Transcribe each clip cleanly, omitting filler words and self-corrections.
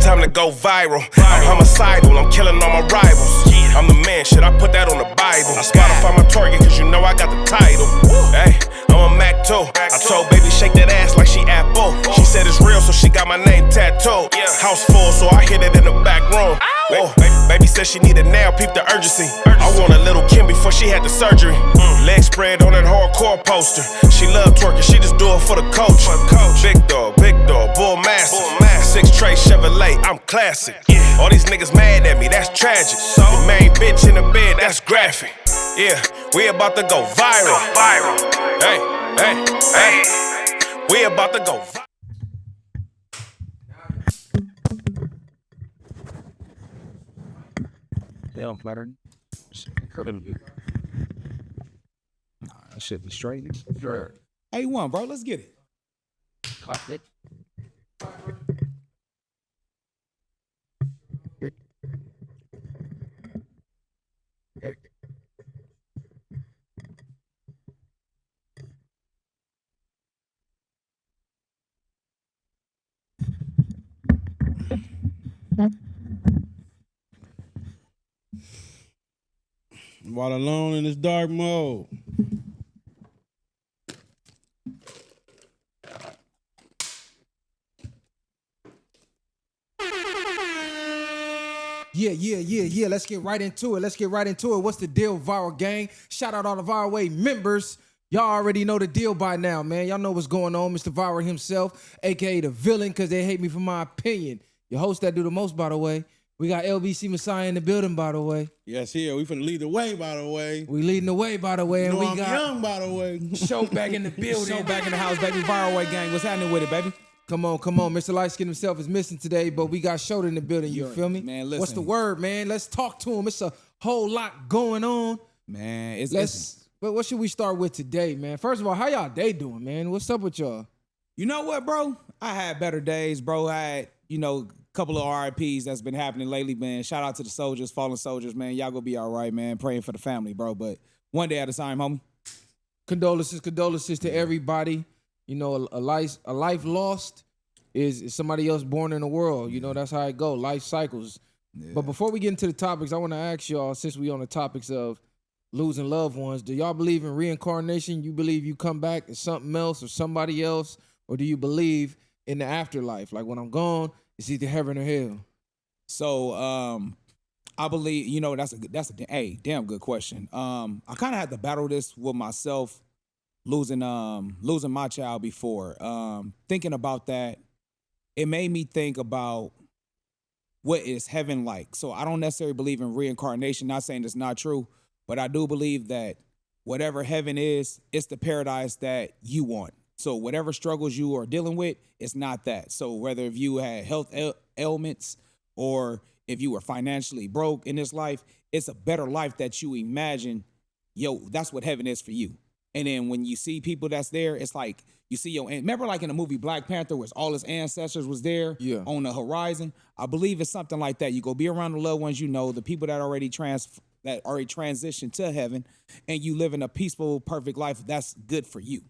time to go viral. I'm homicidal, I'm killing all my rivals. I'm the man, shit, I put that on the Bible. I Spotify my target, cause you know I got the title. Hey, I'm a Mac too. I told baby shake that ass like she Apple. She said it's real, so she got my name tattooed. House full, so I hit it in the back room. Oh, baby said she needed now, peep the urgency. I want a little Kim before she had the surgery. Leg spread on that hardcore poster. She love twerking, she just do it for the coach. Big dog, bull massive. 6 tray Chevrolet, I'm classic. All these niggas mad at me, that's tragic. The main bitch in the bed, that's graphic. Yeah, we about to go viral. Hey, we about to go viral. They unfiltered. Nah, that shit be straight. Sure. A1, bro, let's get it. Clap it. While alone in this dark mode. Yeah. Let's get right into it. What's the deal, Viral Gang? Shout out all the VwP members. Y'all already know the deal by now, man. Y'all know what's going on. Mr. Viral himself, a.k.a. the villain, because they hate me for my opinion. Your host that do the most, by the way. We got LBC Messiah in the building, by the way. Yes, here. We finna lead the way, by the way. We leading the way, by the way. And you know we I'm got young, by the way. Show back in the building. Show back in the house, baby. VwP Gang. What's happening with it, baby? Come on. Mr. Lightskin himself is missing today, but we got Shoulder in the building. You feel me? Man, listen. What's the word, man? Let's talk to him. It's a whole lot going on. Man, But what should we start with today, man? First of all, how y'all day doing, man? What's up with y'all? You know what, bro? I had better days, bro. I had, a couple of RIPs that's been happening lately, man. Shout out to the soldiers, fallen soldiers, man. Y'all gonna be all right, man. Praying for the family, bro. But one day at a time, homie. Condolences to everybody. You know, a life lost is somebody else born in the world. You know, that's how it go. Life cycles. Yeah. But before we get into the topics, I want to ask y'all, since we on the topics of losing loved ones, do y'all believe in reincarnation? You believe you come back as something else or somebody else? Or do you believe in the afterlife? Like when I'm gone, it's either heaven or hell. So I believe, that's a damn good question. I kind of had to battle this with myself, losing my child before. Thinking about that, it made me think about what is heaven like. So I don't necessarily believe in reincarnation. Not saying it's not true, but I do believe that whatever heaven is, it's the paradise that you want. So whatever struggles you are dealing with, it's not that. So whether if you had health ailments or if you were financially broke in this life, it's a better life that you imagine. That's what heaven is for you. And then when you see people that's there, it's like you see remember like in the movie Black Panther where all his ancestors was there on the horizon? I believe it's something like that. You go be around the loved ones the people that already transitioned to heaven, and you live in a peaceful, perfect life that's good for you.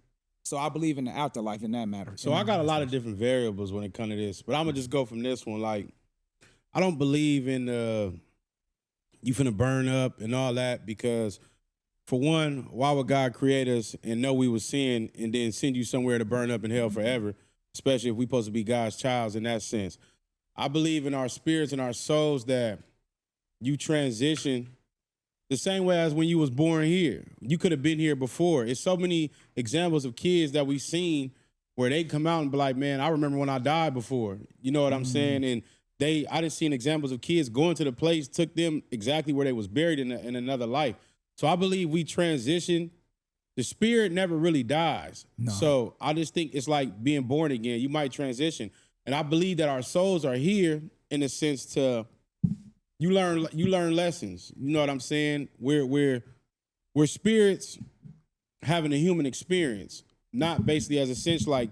So I believe in the afterlife in that matter. So I got a lot of different variables when it comes to this, but I'm going to just go from this one. Like, I don't believe in you finna burn up and all that because, for one, why would God create us and know we was sin and then send you somewhere to burn up in hell forever, especially if we supposed to be God's child in that sense? I believe in our spirits and our souls that you transition the same way as when you was born here. You could have been here before. It's so many examples of kids that we've seen where they come out and be like, man, I remember when I died before. You know what I'm saying? And I just seen examples of kids going to the place, took them exactly where they was buried in another life. So I believe we transition. The spirit never really dies. No. So I just think it's like being born again. You might transition. And I believe that our souls are here in a sense to you learn lessons. You know what I'm saying? We're spirits having a human experience, not basically as a sense like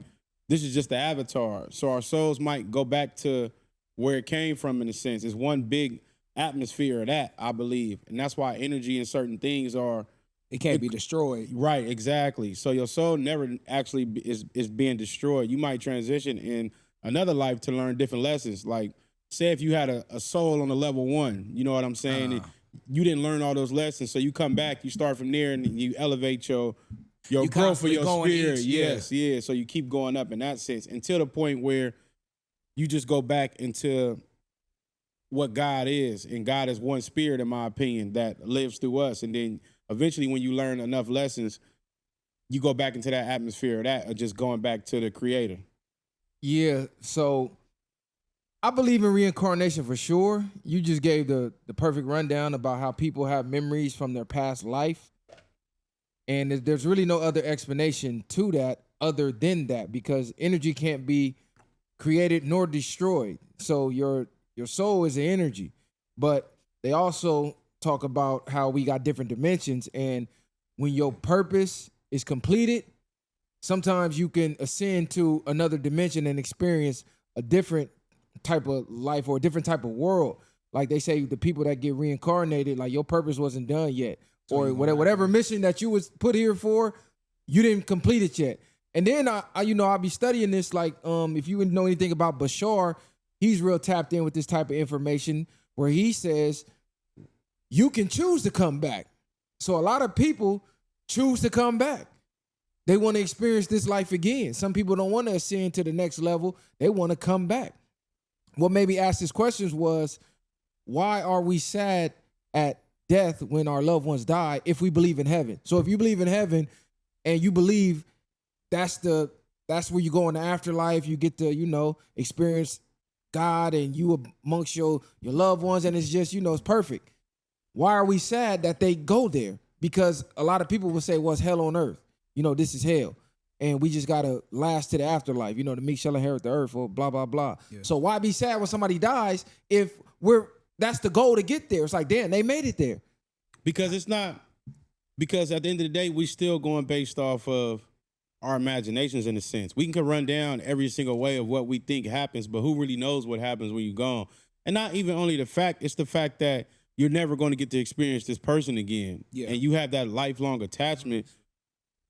this is just the avatar. So our souls might go back to where it came from in a sense. It's one big atmosphere of that, I believe. And that's why energy in certain things it can't be destroyed. Right, exactly. So your soul never actually is being destroyed. You might transition in another life to learn different lessons. Like say if you had a soul on a level 1, you know what I'm saying? And you didn't learn all those lessons, so you come back, you start from there, and you elevate your growth for constantly your going spirit. each- Yes, yeah. So you keep going up in that sense until the point where you just go back into what God is, and God is one spirit, in my opinion, that lives through us. And then eventually, when you learn enough lessons, you go back into that atmosphere of that, or just going back to the Creator. Yeah, so I believe in reincarnation for sure. You just gave the perfect rundown about how people have memories from their past life. And there's really no other explanation to that other than that, because energy can't be created nor destroyed. So your soul is an energy. But they also talk about how we got different dimensions, and when your purpose is completed, sometimes you can ascend to another dimension and experience a different type of life or a different type of world. Like they say, the people that get reincarnated, like your purpose wasn't done yet, or whatever mission that you was put here for, you didn't complete it yet. And then I'll be studying this. Like, if you know anything about Bashar, he's real tapped in with this type of information where he says you can choose to come back. So a lot of people choose to come back. They want to experience this life again. Some people don't want to ascend to the next level. They want to come back. What made me ask these questions was, why are we sad at death when our loved ones die if we believe in heaven? So if you believe in heaven and you believe that's where you go in the afterlife, you get to, experience God and you amongst your loved ones, and it's just, it's perfect. Why are we sad that they go there? Because a lot of people will say, well, it's hell on earth. This is hell. And we just got to last to the afterlife. The meek shall inherit the earth, or blah, blah, blah. Yeah. So why be sad when somebody dies if that's the goal to get there? It's like, damn, they made it there. Because at the end of the day, we still going based off of our imaginations in a sense. We can run down every single way of what we think happens, but who really knows what happens when you're gone? And not even only the fact, it's the fact that you're never going to get to experience this person again. Yeah. And you have that lifelong attachment.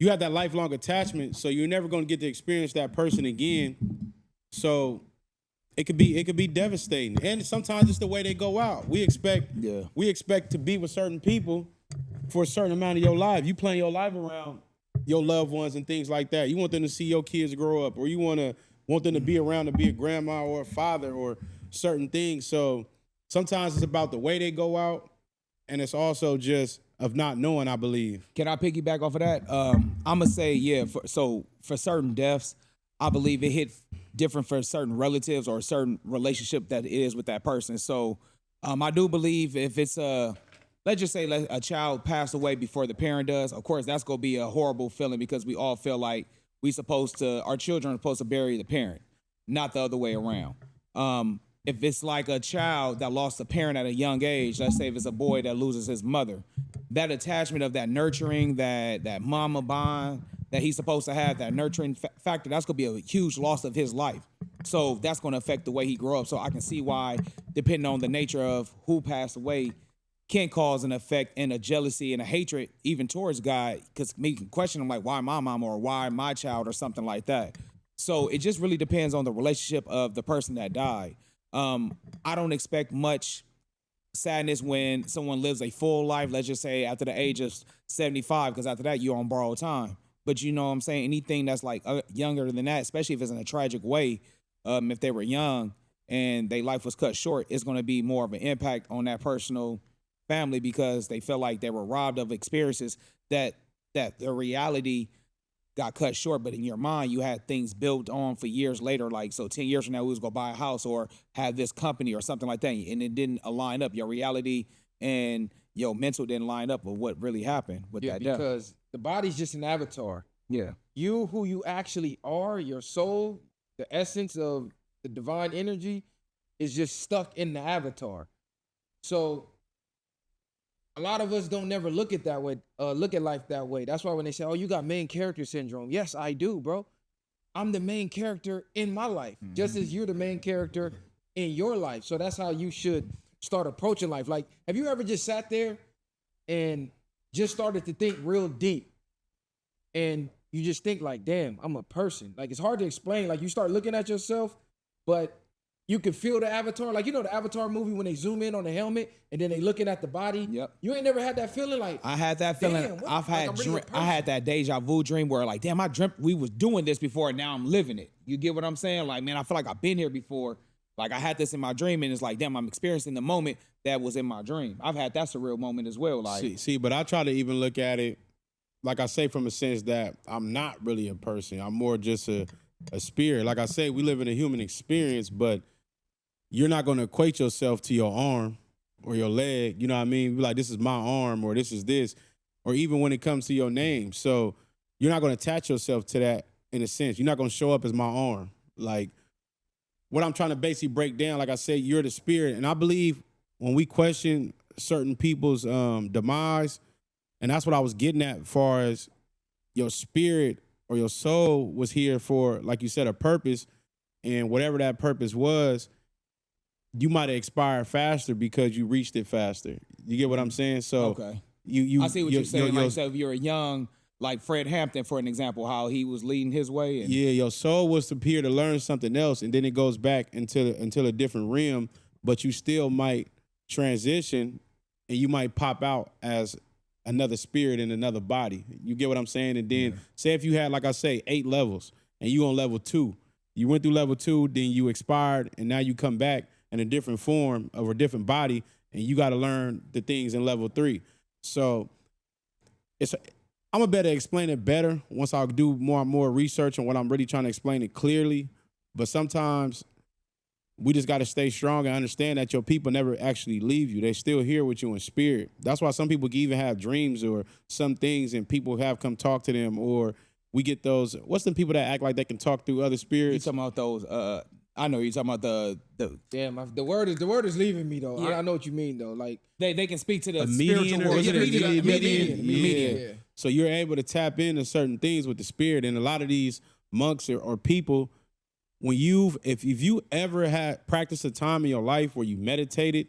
So you're never going to get to experience that person again. So it could be devastating. And sometimes it's the way they go out. We expect to be with certain people for a certain amount of your life. You plan your life around your loved ones and things like that. You want them to see your kids grow up, or you want them to be around to be a grandma or a father or certain things. So sometimes it's about the way they go out, and it's also just of not knowing, I believe. Can I piggyback off of that? I'm going to say, for certain deaths, I believe it hit different for certain relatives or a certain relationship that it is with that person. So I do believe if it's let's just say a child passed away before the parent does, of course, that's going to be a horrible feeling, because we all feel like our children are supposed to bury the parent, not the other way around. If it's like a child that lost a parent at a young age, let's say if it's a boy that loses his mother, that attachment of that nurturing, that mama bond that he's supposed to have, that nurturing factor, that's going to be a huge loss of his life. So that's going to affect the way he grew up. So I can see why, depending on the nature of who passed away, can cause an effect and a jealousy and a hatred even towards God, because you can question him like, why my mom or why my child or something like that. So it just really depends on the relationship of the person that died. I don't expect much sadness when someone lives a full life, let's just say after the age of 75, because after that you're on borrowed time. But you know what I'm saying? Anything that's like younger than that, especially if it's in a tragic way, if they were young and their life was cut short, it's going to be more of an impact on that personal family, because they feel like they were robbed of experiences that the reality got cut short, but in your mind you had things built on for years later, like, so 10 years from now we was gonna buy a house or have this company or something like that, and it didn't align up. Your reality and your mental didn't line up with what really happened with that death. Because the body's just an avatar. Yeah. You, who you actually are, your soul, the essence of the divine energy, is just stuck in the avatar. So a lot of us don't never look at that way, look at life that way. That's why when they say, oh, you got main character syndrome. Yes, I do, bro. I'm the main character in my life, just as you're the main character in your life. So that's how you should start approaching life. Like, have you ever just sat there and just started to think real deep? And you just think like, damn, I'm a person. Like, it's hard to explain. Like, you start looking at yourself, but you can feel the avatar. Like, you know the Avatar movie when they zoom in on the helmet and then they looking at the body? Yep. You ain't never had that feeling like, I had that feeling. damn, what? I've had Like, I'm really a I had that deja vu dream where like, damn, I dreamt we was doing this before and now I'm living it. You get what I'm saying? Like, man, I feel like I've been here before. Like I had this in my dream and it's like, damn, I'm experiencing the moment that was in my dream. I've had that surreal moment as well. Like, See, but I try to even look at it, like I say, from a sense that I'm not really a person. I'm more just a spirit. Like I say, we live in a human experience, but you're not going to equate yourself to your arm or your leg. You know what I mean? Be like, this is my arm or this is this. Or even when it comes to your name. So you're not going to attach yourself to that in a sense. You're not going to show up as my arm. Like, what I'm trying to basically break down, like I said, you're the spirit. And I believe when we question certain people's demise, and that's what I was getting at as far as your spirit or your soul was here for, like you said, a purpose. And whatever that purpose was, you might have expired faster because you reached it faster. You get what I'm saying? So okay. you I see what you're saying. your, Like, so if you're a young, like Fred Hampton, for an example, how he was leading his way. And yeah, your soul was here to learn something else, and then it goes back until a different realm, but you still might transition and you might pop out as another spirit in another body. You get what I'm saying? And then say if you had, like I say, 8 levels and you on level 2. You went through level 2, then you expired, and now you come back in a different form of a different body, and you got to learn the things in level 3. So I'm gonna better explain it better once I do more and more research on what I'm really trying to explain it clearly. But sometimes we just got to stay strong and understand that your people never actually leave you. They're still here with you in spirit. That's why some people can even have dreams or some things and people have come talk to them, or we get those, what's the people that act like they can talk through other you spirits? talking about those, I know you're talking about the damn, the word is leaving me though. Yeah. I know what you mean though. Like, they can speak to the A spiritual median or world. is it a median? Yeah. So you're able to tap into certain things with the spirit. And a lot of these monks or people, when if you ever had practiced a time in your life where you meditated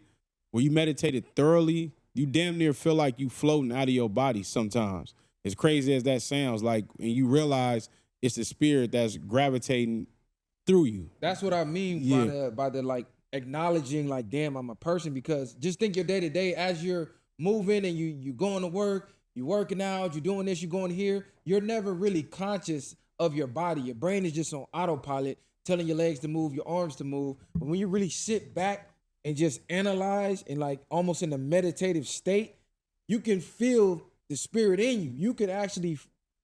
thoroughly, you damn near feel like you floating out of your body sometimes. As crazy as that sounds, like, and you realize it's the spirit that's gravitating through you. That's what I mean by the like acknowledging, like, damn, I'm a person. Because just think your day to day as you're moving and you going to work, you working out, you doing this, you going here. You're never really conscious of your body. Your brain is just on autopilot, telling your legs to move, your arms to move. But when you really sit back and just analyze and like almost in a meditative state, you can feel the spirit in you. You can actually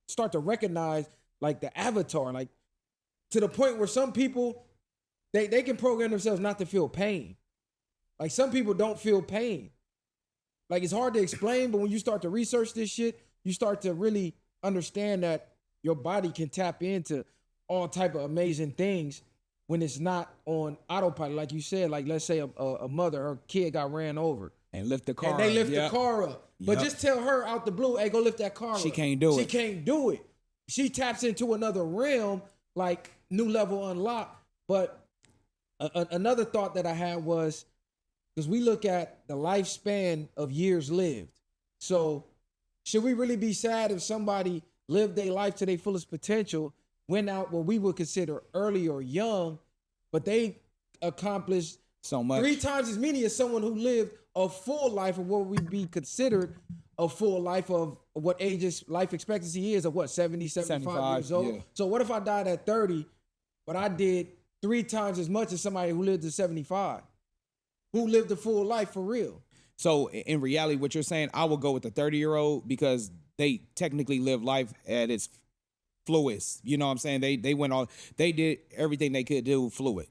start to recognize like the avatar, like to the point where some people, they can program themselves not to feel pain. Like some people don't feel pain. Like it's hard to explain, but when you start to research this shit, you start to really understand that your body can tap into all type of amazing things when it's not on autopilot. Like you said, like let's say a mother, her kid got ran over. And lift the car And they lift up. the car up. But Yep. just tell her out the blue, hey, go lift that car up. She can't do it. She can't do it. She taps into another realm, like new level unlocked. But another thought that I had was, because we look at the lifespan of years lived. So should we really be sad if somebody lived their life to their fullest potential, went out what we would consider early or young, but they accomplished So much. 3 times as many as someone who lived a full life of what would be considered a full life of what ages life expectancy is of what, 70, 75 years old? yeah. So what if I died at 30, but I did 3 times as much as somebody who lived to 75, who lived a full life for real? So in reality, what you're saying, I would go with the 30-year-old because they technically live life at its fluidest. You know what I'm saying? They went all, they did everything they could do fluid.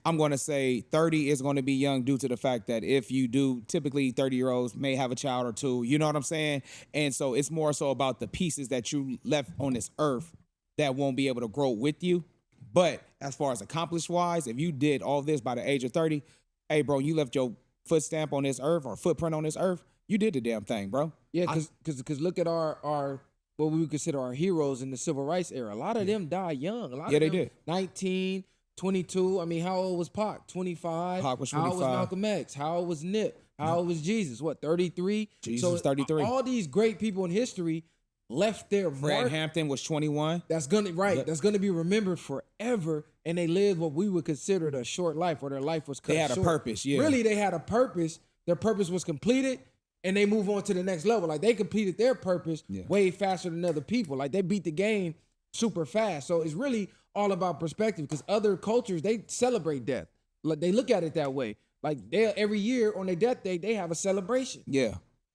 I'm going to say 30 is going to be young due to the fact that if you do, typically 30-year-olds may have a child or two. You know what I'm saying? And so it's more so about the pieces that you left on this earth that won't be able to grow with you. But as far as accomplished-wise, if you did all this by the age of 30, hey, bro, you left your foot stamp on this earth or footprint on this earth, you did the damn thing, bro. Yeah, because look at our what we would consider our heroes in the civil rights era. A lot of them died young. A lot Yeah, of they them, did. 19, 22. I mean, how old was Pac? 25. Pac was How old was 25. Malcolm X? How old was Nip? How old was Jesus? What, 33? Jesus was 33. All these great people in history, left their Fred mark. Hampton was 21. That's gonna be remembered forever, and they lived what we would consider a short life, or their life was cut They had a short. purpose, yeah. Really, they had a purpose. Their purpose was completed, and they move on to the next level. Like they completed their purpose way faster than other people. Like they beat the game super fast. So it's really all about perspective, because other cultures, they celebrate death. Like they look at it that way. Like they every year on their death day, they have a celebration. Yeah.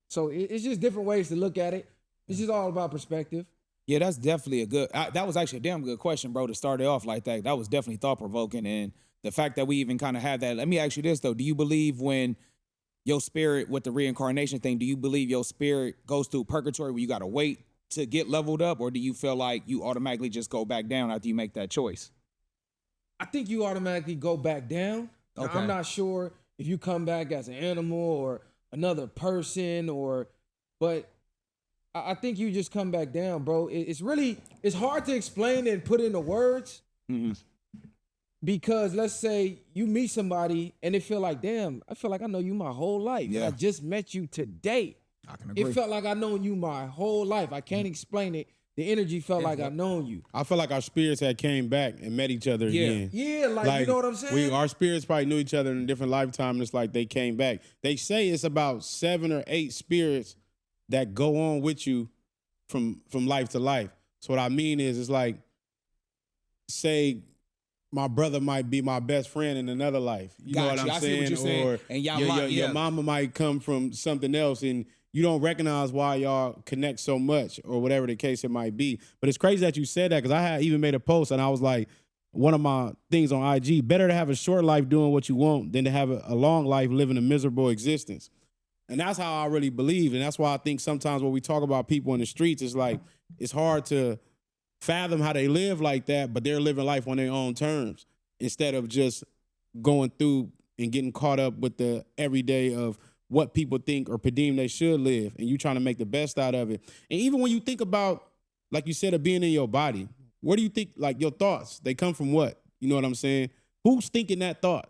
So it's just different ways to look at it. It's just all about perspective. Yeah, that's definitely a good. That was actually a damn good question, bro. To start it off like that, that was definitely thought provoking, and the fact that we even kind of had that. Let me ask you this though: do you believe when your spirit with the reincarnation thing? Do you believe your spirit goes through purgatory where you got to wait to get leveled up, or do you feel like you automatically just go back down after you make that choice? I think you automatically go back down. Now, Okay. I'm not sure if you come back as an animal or another person, but I think you just come back down, bro. It's hard to explain and put into words, because let's say you meet somebody and it feel like, damn, I feel like I know you my whole life. Yeah. I just met you today. I can agree. It felt like I known you my whole life. I can't explain it. The energy felt like I known you. I feel like our spirits had came back and met each other again. Yeah, like you know what I'm saying? Our spirits probably knew each other in a different lifetime, and it's like they came back. They say it's about 7 or 8 spirits that go on with you from life to life. So what I mean is, it's like, say my brother might be my best friend in another life. You know what I'm I see saying? what you're saying. Or And y'all your mama might come from something else, and you don't recognize why y'all connect so much, or whatever the case it might be. But it's crazy that you said that, because I had even made a post and I was like, one of my things on IG, better to have a short life doing what you want than to have a long life living a miserable existence. And that's how I really believe. And that's why I think sometimes when we talk about people in the streets, it's like, it's hard to fathom how they live like that, but they're living life on their own terms, instead of just going through and getting caught up with the everyday of what people think or presume they should live, and you trying to make the best out of it. And even when you think about, like you said, of being in your body, where do you think, like, your thoughts, they come from what? You know what I'm saying? Who's thinking that thought?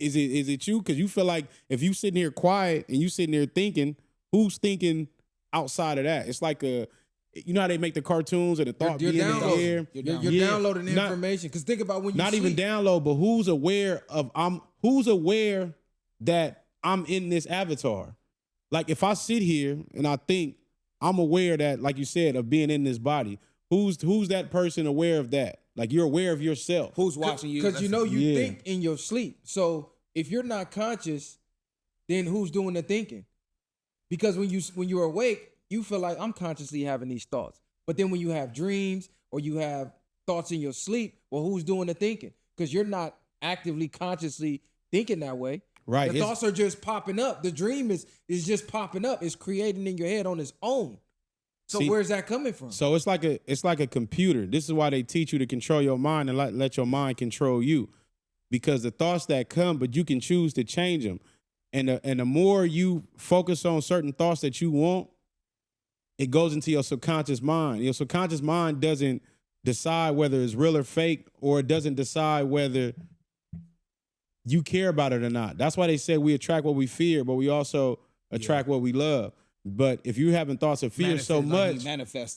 Is it you? Because you feel like if you sitting here quiet and you sitting there thinking, who's thinking outside of that? It's like you know how they make the cartoons and the thought You're be in the downloading. air? You're downloading the information. Because think about when you Not sleep. even download, but who's aware that I'm in this avatar? Like, if I sit here and I think, I'm aware that, like you said, of being in this body. Who's that person aware of that? Like, you're aware of yourself. Who's watching you? Because you know you Yeah. think in your sleep. So if you're not conscious, then who's doing the thinking? Because when you're awake, you feel like I'm consciously having these thoughts. But then when you have dreams or you have thoughts in your sleep, well, who's doing the thinking? Because you're not actively, consciously thinking that way. Right. The thoughts are just popping up. The dream is just popping up. It's creating in your head on its own. So See, where's that coming from? So it's like a computer. This is why they teach you to control your mind and let your mind control you, because the thoughts that come, but you can choose to change them. And the more you focus on certain thoughts that you want, it goes into your subconscious mind. Your subconscious mind doesn't decide whether it's real or fake, or it doesn't decide whether you care about it or not. That's why they say we attract what we fear, but we also attract what we love. But if you're having thoughts of fear so much,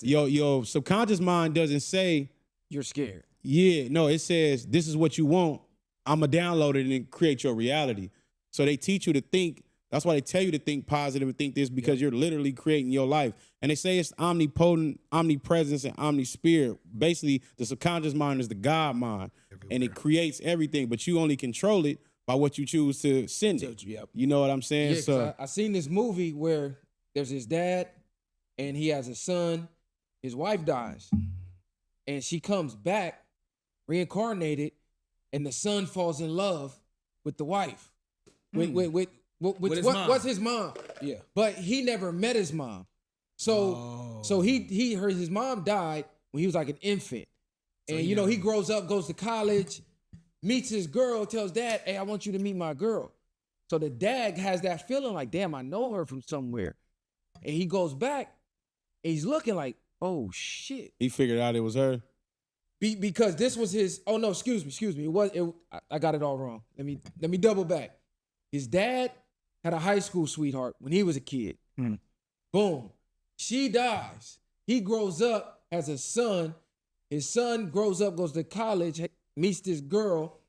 your subconscious mind doesn't say You're scared. Yeah, no, it says this is what you want. I'm going to download it and create your reality. So they teach you to think. That's why they tell you to think positive and think this, because you're literally creating your life. And they say it's omnipotent, omnipresence, and omnispirit. Basically, the subconscious mind is the God mind, and it creates everything, but you only control it by what you choose to send it. You know what I'm saying? Yeah, 'cause I seen this movie where there's his dad and he has a son. His wife dies and she comes back reincarnated, and the son falls in love with the wife. What's his mom? Yeah. But he never met his mom. So his mom died when he was like an infant. And he grows up, goes to college, meets his girl, tells dad, "Hey, I want you to meet my girl." So the dad has that feeling like, damn, I know her from somewhere. And he goes back and he's looking like, oh shit. He figured out it was her. Because this was his, oh no, excuse me. I got it all wrong. Let me double back. His dad had a high school sweetheart when he was a kid. Boom. She dies. He grows up as a son. His son grows up, goes to college, meets this girl.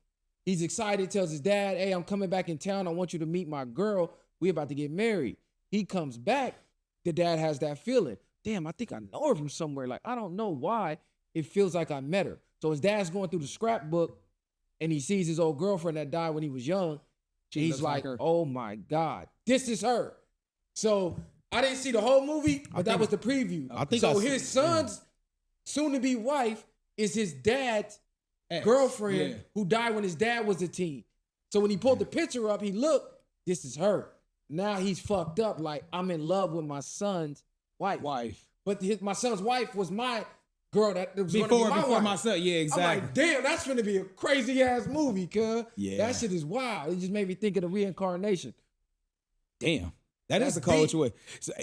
He's excited, tells his dad, hey, I'm coming back in town. I want you to meet my girl. We're about to get married. He comes back. The dad has that feeling. Damn, I think I know her from somewhere. Like, I don't know why it feels like I met her. So his dad's going through the scrapbook and he sees his old girlfriend that died when he was young. He's like, oh my God, this is her. So I didn't see the whole movie, but that was the preview. His son's soon-to-be wife is his dad's girlfriend who died when his dad was a teen. So when he pulled the picture up, he looked, this is her. Now he's fucked up, like, I'm in love with my son's wife. But my son's wife was my girl that was before my son. Yeah, exactly. I'm like, damn, that's gonna be a crazy ass movie, cuz. Yeah. That shit is wild. It just made me think of the Reincarnation. Damn. That's a cold choice. So,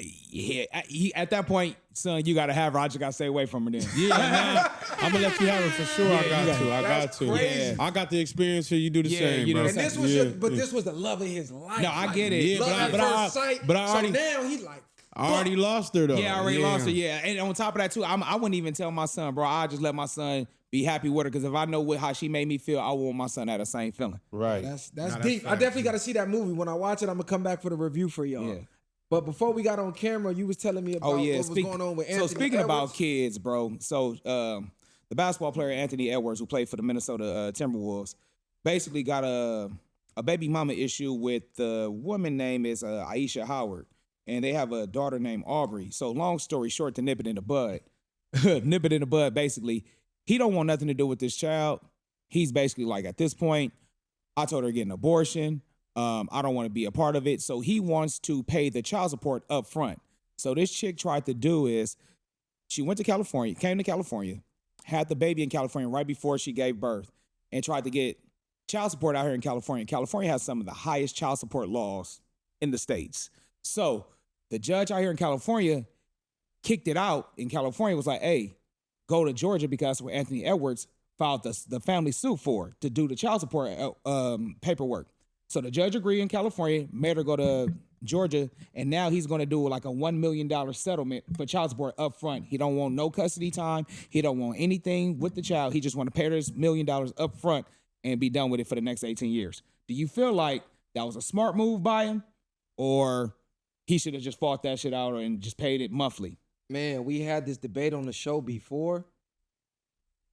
at that point, son, you gotta have Roger. Gotta stay away from her. Then, man, I'm gonna let you have it for sure. I got to. Yeah. I got the experience here. You do the same, bro. And this was, this was the love of his life. No, I get it. Love at first sight. But I already, so now he's like, I already lost her though. Yeah, I already lost her. Yeah, and on top of that too, I wouldn't even tell my son, bro. I just let my son be happy with her because if I know how she made me feel, I want my son to have the same feeling. Right. That's deep. I definitely got to see that movie. When I watch it, I'm gonna come back for the review for y'all. Yeah. But before we got on camera, you was telling me about what was going on with Anthony. So speaking Edwards. about kids, bro. So the basketball player Anthony Edwards, who played for the Minnesota Timberwolves, basically got a baby mama issue with the woman name is Aisha Howard. And they have a daughter named Aubrey. So long story short, to nip it in the bud. Basically, he don't want nothing to do with this child. He's basically like, at this point, I told her to get an abortion. I don't want to be a part of it. So he wants to pay the child support up front. So this chick tried to do is, she went to California, came to California, had the baby in California right before she gave birth, and tried to get child support out here in California. California has some of the highest child support laws in the States. So the judge out here in California kicked it out in California, was like, hey, go to Georgia because that's where Anthony Edwards filed the family suit for, to do the child support paperwork. So the judge agreed in California, made her go to Georgia, and now he's going to do like a $1 million settlement for child support up front. He don't want no custody time. He don't want anything with the child. He just want to pay her this $1 million up front and be done with it for the next 18 years. Do you feel like that was a smart move by him, or he should have just fought that shit out and just paid it monthly? Man, we had this debate on the show before,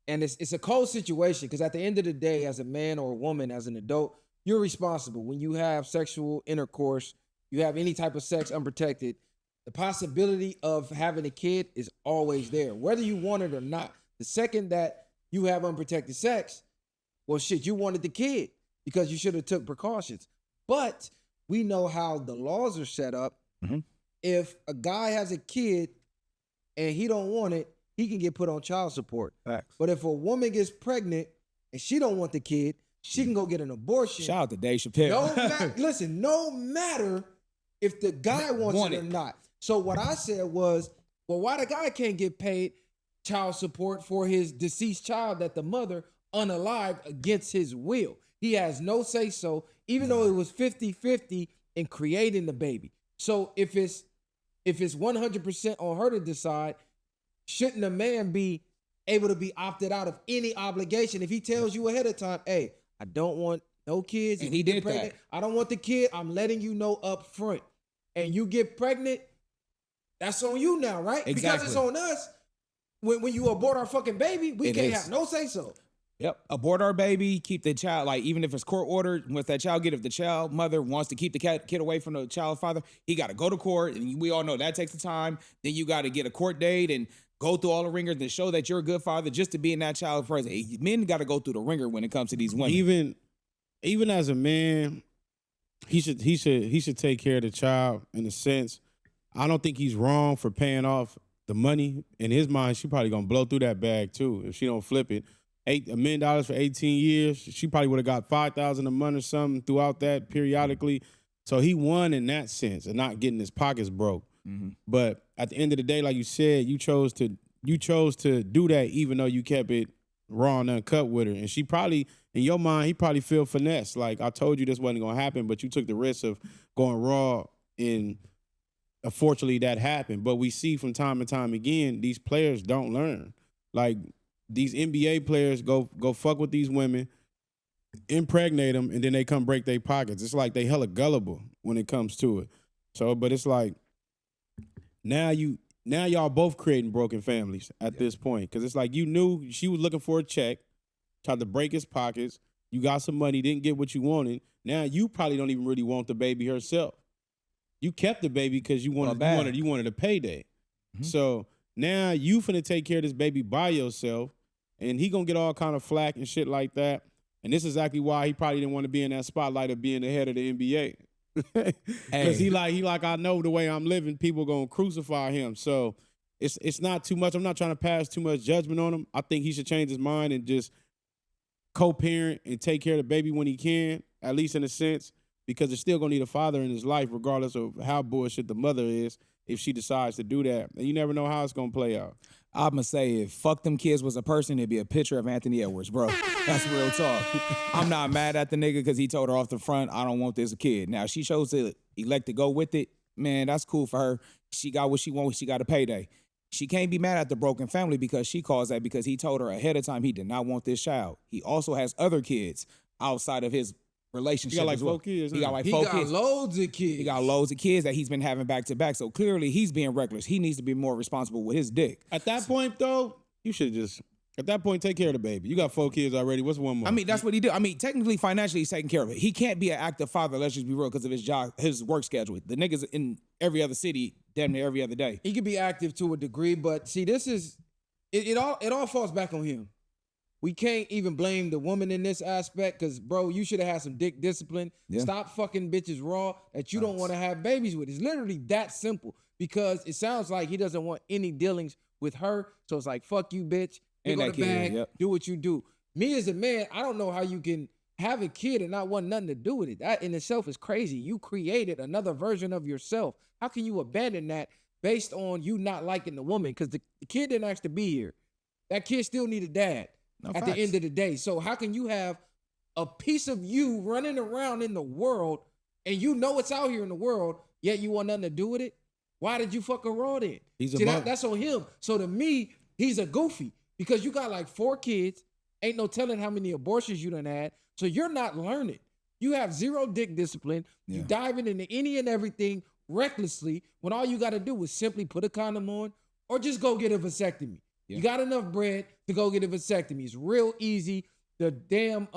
and it's a cold situation because at the end of the day, as a man or a woman, as an adult, you're responsible. When you have sexual intercourse, you have any type of sex unprotected, the possibility of having a kid is always there, whether you want it or not. The second that you have unprotected sex, well, shit, you wanted the kid because you should have took precautions. But we know how the laws are set up. Mm-hmm. If a guy has a kid and he don't want it, he can get put on child support. Facts. But if a woman gets pregnant and she don't want the kid, she can go get an abortion. Shout out to Dave Chappelle. Listen, no matter if the guy wants it or not. So what I said was, well, why the guy can't get paid child support for his deceased child that the mother unalived against his will? He has no say-so, even though it was 50-50 in creating the baby. So if it's 100% on her to decide, shouldn't a man be able to be opted out of any obligation if he tells you ahead of time, hey, I don't want no kids. And he did pregnant, that. I don't want the kid. I'm letting you know up front. And you get pregnant, that's on you now, right? Exactly. Because it's on us. When you abort our fucking baby, we can't have no say-so. Yep. Abort our baby, keep the child, like even if it's court ordered, once that child if the child mother wants to keep the kid away from the child father, he got to go to court. And we all know that takes the time. Then you got to get a court date and go through all the ringers and show that you're a good father just to be in that child's presence. Men got to go through the ringer when it comes to these women. Even as a man, he should take care of the child in a sense. I don't think he's wrong for paying off the money. In his mind, she probably gonna blow through that bag too if she don't flip it. $1 million for 18 years. She probably would have got $5,000 a month or something throughout that periodically. So he won in that sense and not getting his pockets broke. Mm-hmm. But at the end of the day, like you said, you chose to do that even though you kept it raw and uncut with her. And she probably, in your mind, he probably feel finesse. Like, I told you this wasn't gonna happen, but you took the risk of going raw and unfortunately that happened. But we see from time and time again, these players don't learn. Like these NBA players go fuck with these women, impregnate them, and then they come break their pockets. It's like they hella gullible when it comes to it. So, but it's like now y'all both creating broken families at this point, because it's like you knew she was looking for a check, tried to break his pockets. You got some money, didn't get what you wanted. Now you probably don't even really want the baby herself. You kept the baby because you wanted a payday. Mm-hmm. So now you finna take care of this baby by yourself, and he gonna get all kind of flack and shit like that. And this is exactly why he probably didn't want to be in that spotlight of being the head of the NBA. Because he like, I know the way I'm living, people gonna crucify him. So it's not too much. I'm not trying to pass too much judgment on him. I think he should change his mind and just co-parent and take care of the baby when he can, at least in a sense, because it's still gonna need a father in his life, regardless of how bullshit the mother is, if she decides to do that. And you never know how it's gonna play out. I'm gonna say if Fuck Them Kids was a person, it'd be a picture of Anthony Edwards, bro. That's real talk. I'm not mad at the nigga because he told her off the front, I don't want this kid. Now, she chose to elect to go with it. Man, that's cool for her. She got what she wants. She got a payday. She can't be mad at the broken family because she caused that, because he told her ahead of time he did not want this child. He also has other kids outside of his relationship. He got like as well. 4 kids. He got like 4 kids. He got loads of kids. He got loads of kids that he's been having back to back. So clearly he's being reckless. He needs to be more responsible with his dick. At that point, though, you should just, at that point, take care of the baby. You got 4 kids already. What's one more? I mean, that's what he did. I mean, technically, financially, he's taking care of it. He can't be an active father, let's just be real, because of his job, his work schedule. The niggas in every other city, damn near every other day. He could be active to a degree, but see, this is it all falls back on him. We can't even blame the woman in this aspect, because, bro, you should have had some dick discipline. Yeah. Stop fucking bitches raw that you don't want to have babies with. It's literally that simple, because it sounds like he doesn't want any dealings with her. So it's like, fuck you, bitch. Pick on the bag, do what you do. Me as a man, I don't know how you can have a kid and not want nothing to do with it. That in itself is crazy. You created another version of yourself. How can you abandon that based on you not liking the woman? Because the kid didn't ask to be here. That kid still need a dad. No, at the end of the day. So how can you have a piece of you running around in the world and you know it's out here in the world, yet you want nothing to do with it? Why did you fuck a raw then? That's on him. So to me, he's a goofy, because you got like 4 kids, ain't no telling how many abortions you done had. So you're not learning. You have zero dick discipline. Yeah. You diving into any and everything recklessly when all you got to do is simply put a condom on or just go get a vasectomy. Yeah. You got enough bread to go get a vasectomy. It's real easy. The damn,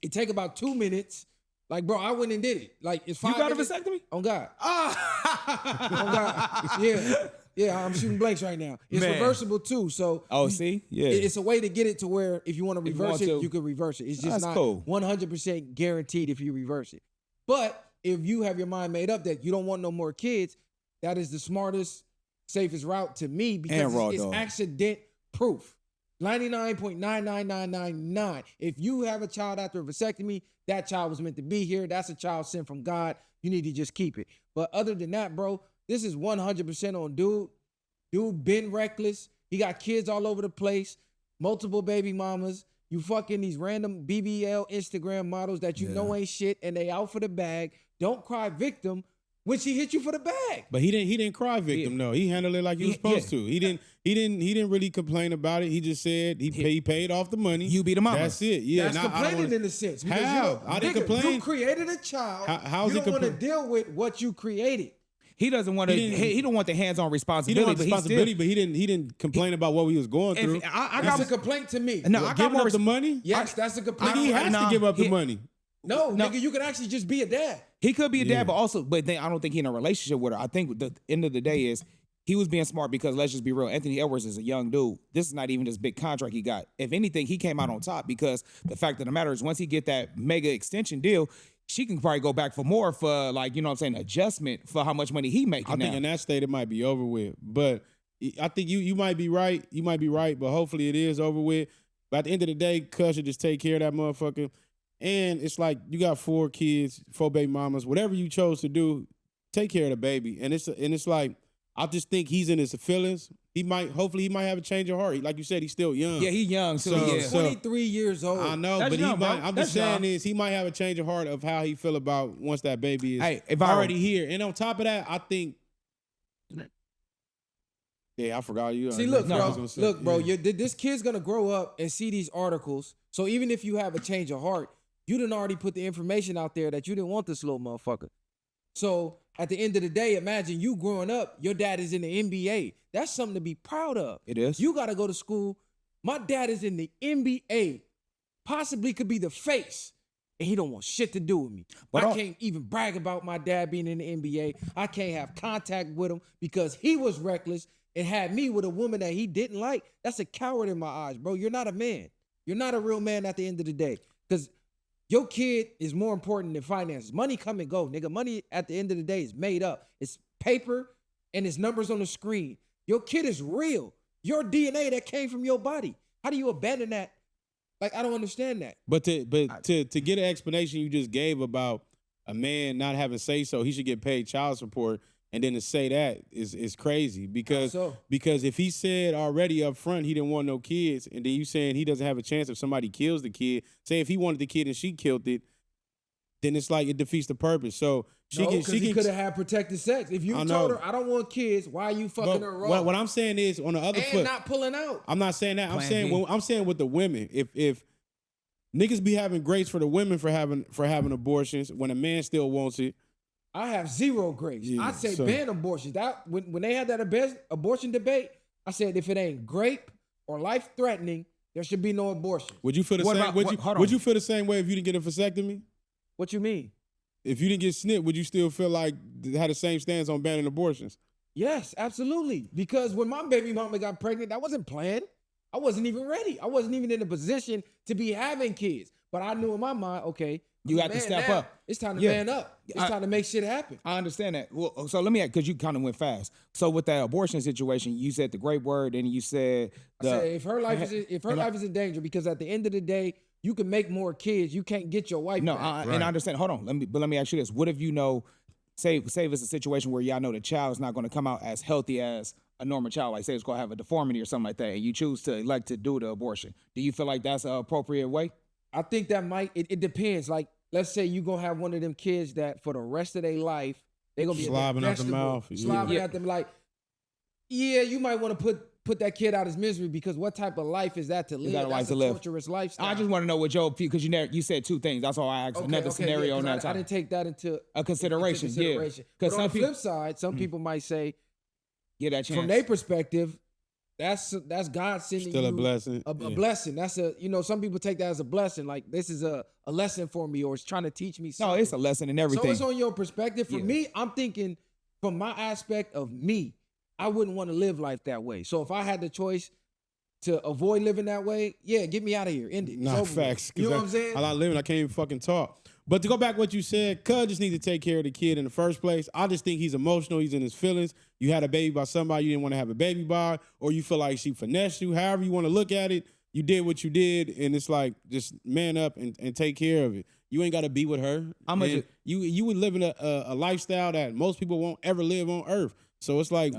it take about 2 minutes. Like, bro, I went and did it. Like, it's 5 minutes. You got a vasectomy? On God. On God. Yeah. Yeah, I'm shooting blanks right now. It's reversible too. So it's a way to get it to where if you want to reverse it, you can reverse it. It's just not 100% guaranteed if you reverse it. But if you have your mind made up that you don't want no more kids, that is the smartest, safest route to me, because it's accident proof. 99.99999. If you have a child after a vasectomy, that child was meant to be here. That's a child sent from God. You need to just keep it. But other than that, bro, this is 100% on dude. Dude been reckless. He got kids all over the place, multiple baby mamas. You fucking these random BBL Instagram models that you know ain't shit, and they out for the bag. Don't cry victim when she hit you for the bag. But he didn't cry victim, no. He handled it like he was supposed to. He didn't really complain about it. He just said he paid off the money. You be the mama. That's it. Yeah. That's complaining in a sense. How? I didn't complain. You created a child. How's you don't want to deal with what you created. He doesn't want to. He don't want the hands-on responsibility. He don't want responsibility, but he didn't complain about what he was going through. That's a complaint to me. No, I got more the money. Yes, that's a complaint. He has to give up the money. No, nigga, you can actually just be a dad. He could be a dad, but then I don't think he's in a relationship with her. I think the end of the day is he was being smart, because let's just be real. Anthony Edwards is a young dude. This is not even this big contract he got. If anything, he came out on top, because the fact of the matter is once he get that mega extension deal, she can probably go back for more for, like, you know what I'm saying, adjustment for how much money he making now. I think in that state it might be over with. But I think you might be right. You might be right, but hopefully it is over with. But at the end of the day, cuz should just take care of that motherfucker. And it's like you got 4 kids, 4 baby mamas, whatever you chose to do, take care of the baby. And it's like, I just think he's in his feelings. Hopefully he might have a change of heart. Like you said, he's still young. Yeah, he's young. He's 23 years old. I know, That's but young, I'm just saying is he might have a change of heart of how he feel about once that baby is if already here. And on top of that, I think Yeah, I forgot you. See, look, bro. This kid's gonna grow up and see these articles. So even if you have a change of heart, you done already put the information out there that you didn't want this little motherfucker. So at the end of the day, imagine you growing up, your dad is in the NBA. That's something to be proud of. It is. You got to go to school. My dad is in the NBA, possibly could be the face, and he don't want shit to do with me. But I can't even brag about my dad being in the NBA. I can't have contact with him because he was reckless and had me with a woman that he didn't like. That's a coward in my eyes, bro. You're not a man. You're not a real man at the end of the day because your kid is more important than finances. Money come and go, nigga. Money at the end of the day is made up. It's paper and it's numbers on the screen. Your kid is real. Your DNA that came from your body. How do you abandon that? Like, I don't understand that. But to get an explanation you just gave about a man not having say so, he should get paid child support, and then to say that is crazy because if he said already up front he didn't want no kids, and then you saying he doesn't have a chance if somebody kills the kid, say if he wanted the kid and she killed it, then it's like it defeats the purpose. So she could have had protected sex. If you told her I don't want kids, why are you fucking her raw? What I'm saying is on the other foot, and not pulling out. I'm not saying that. I'm saying with the women, if niggas be having grace for the women for having abortions when a man still wants it. I have zero grace. Yeah, I say ban abortions. That when they had that abortion debate, I said if it ain't grape or life threatening, there should be no abortion. Would you feel the same? Would you feel the same way if you didn't get a vasectomy? What you mean? If you didn't get snipped, would you still feel like had the same stance on banning abortions? Yes, absolutely. Because when my baby mama got pregnant, that wasn't planned. I wasn't even ready. I wasn't even in a position to be having kids. But I knew in my mind, okay, you got to step up. It's time to man up. It's time to make shit happen. I understand that. Well, so let me ask, because you kind of went fast. So with that abortion situation, you said the great word, and you said if her life is in danger, because at the end of the day, you can make more kids. You can't get your wife. No, and I understand. Hold on. Let me ask you this. What if you know, say it's a situation where y'all know the child is not going to come out as healthy as a normal child, like say it's going to have a deformity or something like that, and you choose to elect to do the abortion. Do you feel like that's an appropriate way? I think that it depends. Like, let's say you going to have one of them kids that for the rest of their life, they're going to be slobbing out the mouth. Slobbing at them like, yeah, you might want to put that kid out his misery because what type of life is that to live? That's a torturous lifestyle. I just want to know what your, because you said two things. That's all I asked. Another scenario on that time. I didn't take that into a consideration. Yeah. But on the flip side, some people might say, get that chance. From their perspective, that's God sending still you a blessing. A blessing. That's some people take that as a blessing. Like, this is a lesson for me, or it's trying to teach me something. No, it's a lesson in everything. So it's on your perspective. For me, I'm thinking from my aspect of me, I wouldn't want to live life that way. So if I had the choice to avoid living that way, yeah, get me out of here. End it. Nah, facts. You know what I'm saying? I like living. I can't even fucking talk. But to go back to what you said, cuz just need to take care of the kid in the first place. I just think he's emotional. He's in his feelings. You had a baby by somebody you didn't want to have a baby by, or you feel like she finessed you. However you want to look at it, you did what you did, and it's like just man up and take care of it. You ain't got to be with her. You would live in a lifestyle that most people won't ever live on earth. So it's like,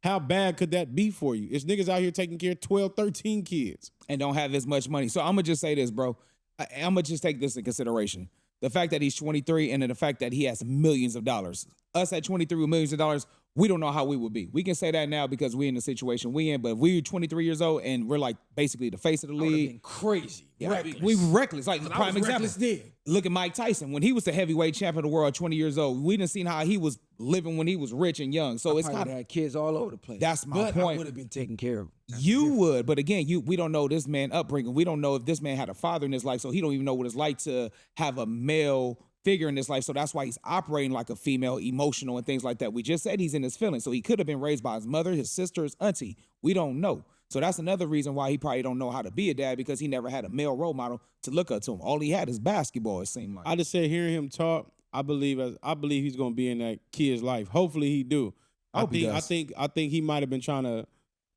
how bad could that be for you? It's niggas out here taking care of 12, 13 kids. And don't have as much money. So I'm going to just say this, bro. I'm going to just take this in consideration. The fact that he's 23 and then the fact that he has millions of dollars. Us at 23 with millions of dollars, we don't know how we would be. We can say that now because we're in the situation we in, but if we're 23 years old and we're like basically the face of the league. Been crazy. Yeah, reckless. We reckless. Like the prime example. Then. Look at Mike Tyson. When he was the heavyweight champion of the world at 20 years old, we didn't see how he was living when he was rich and young. So it's kind of had kids all over the place. That's my point. I would have been taken care of. You would, but again, we don't know this man upbringing. We don't know if this man had a father in his life, so he don't even know what it's like to have a male figure in his life. So that's why he's operating like a female, emotional and things like that. We just said he's in his feelings, so he could have been raised by his mother, his sister, his auntie. We don't know. So that's another reason why he probably don't know how to be a dad, because he never had a male role model to look up to him. All he had is basketball, it seemed like. I just said hearing him talk, I believe he's gonna be in that kid's life. Hopefully he do. I think he might have been trying to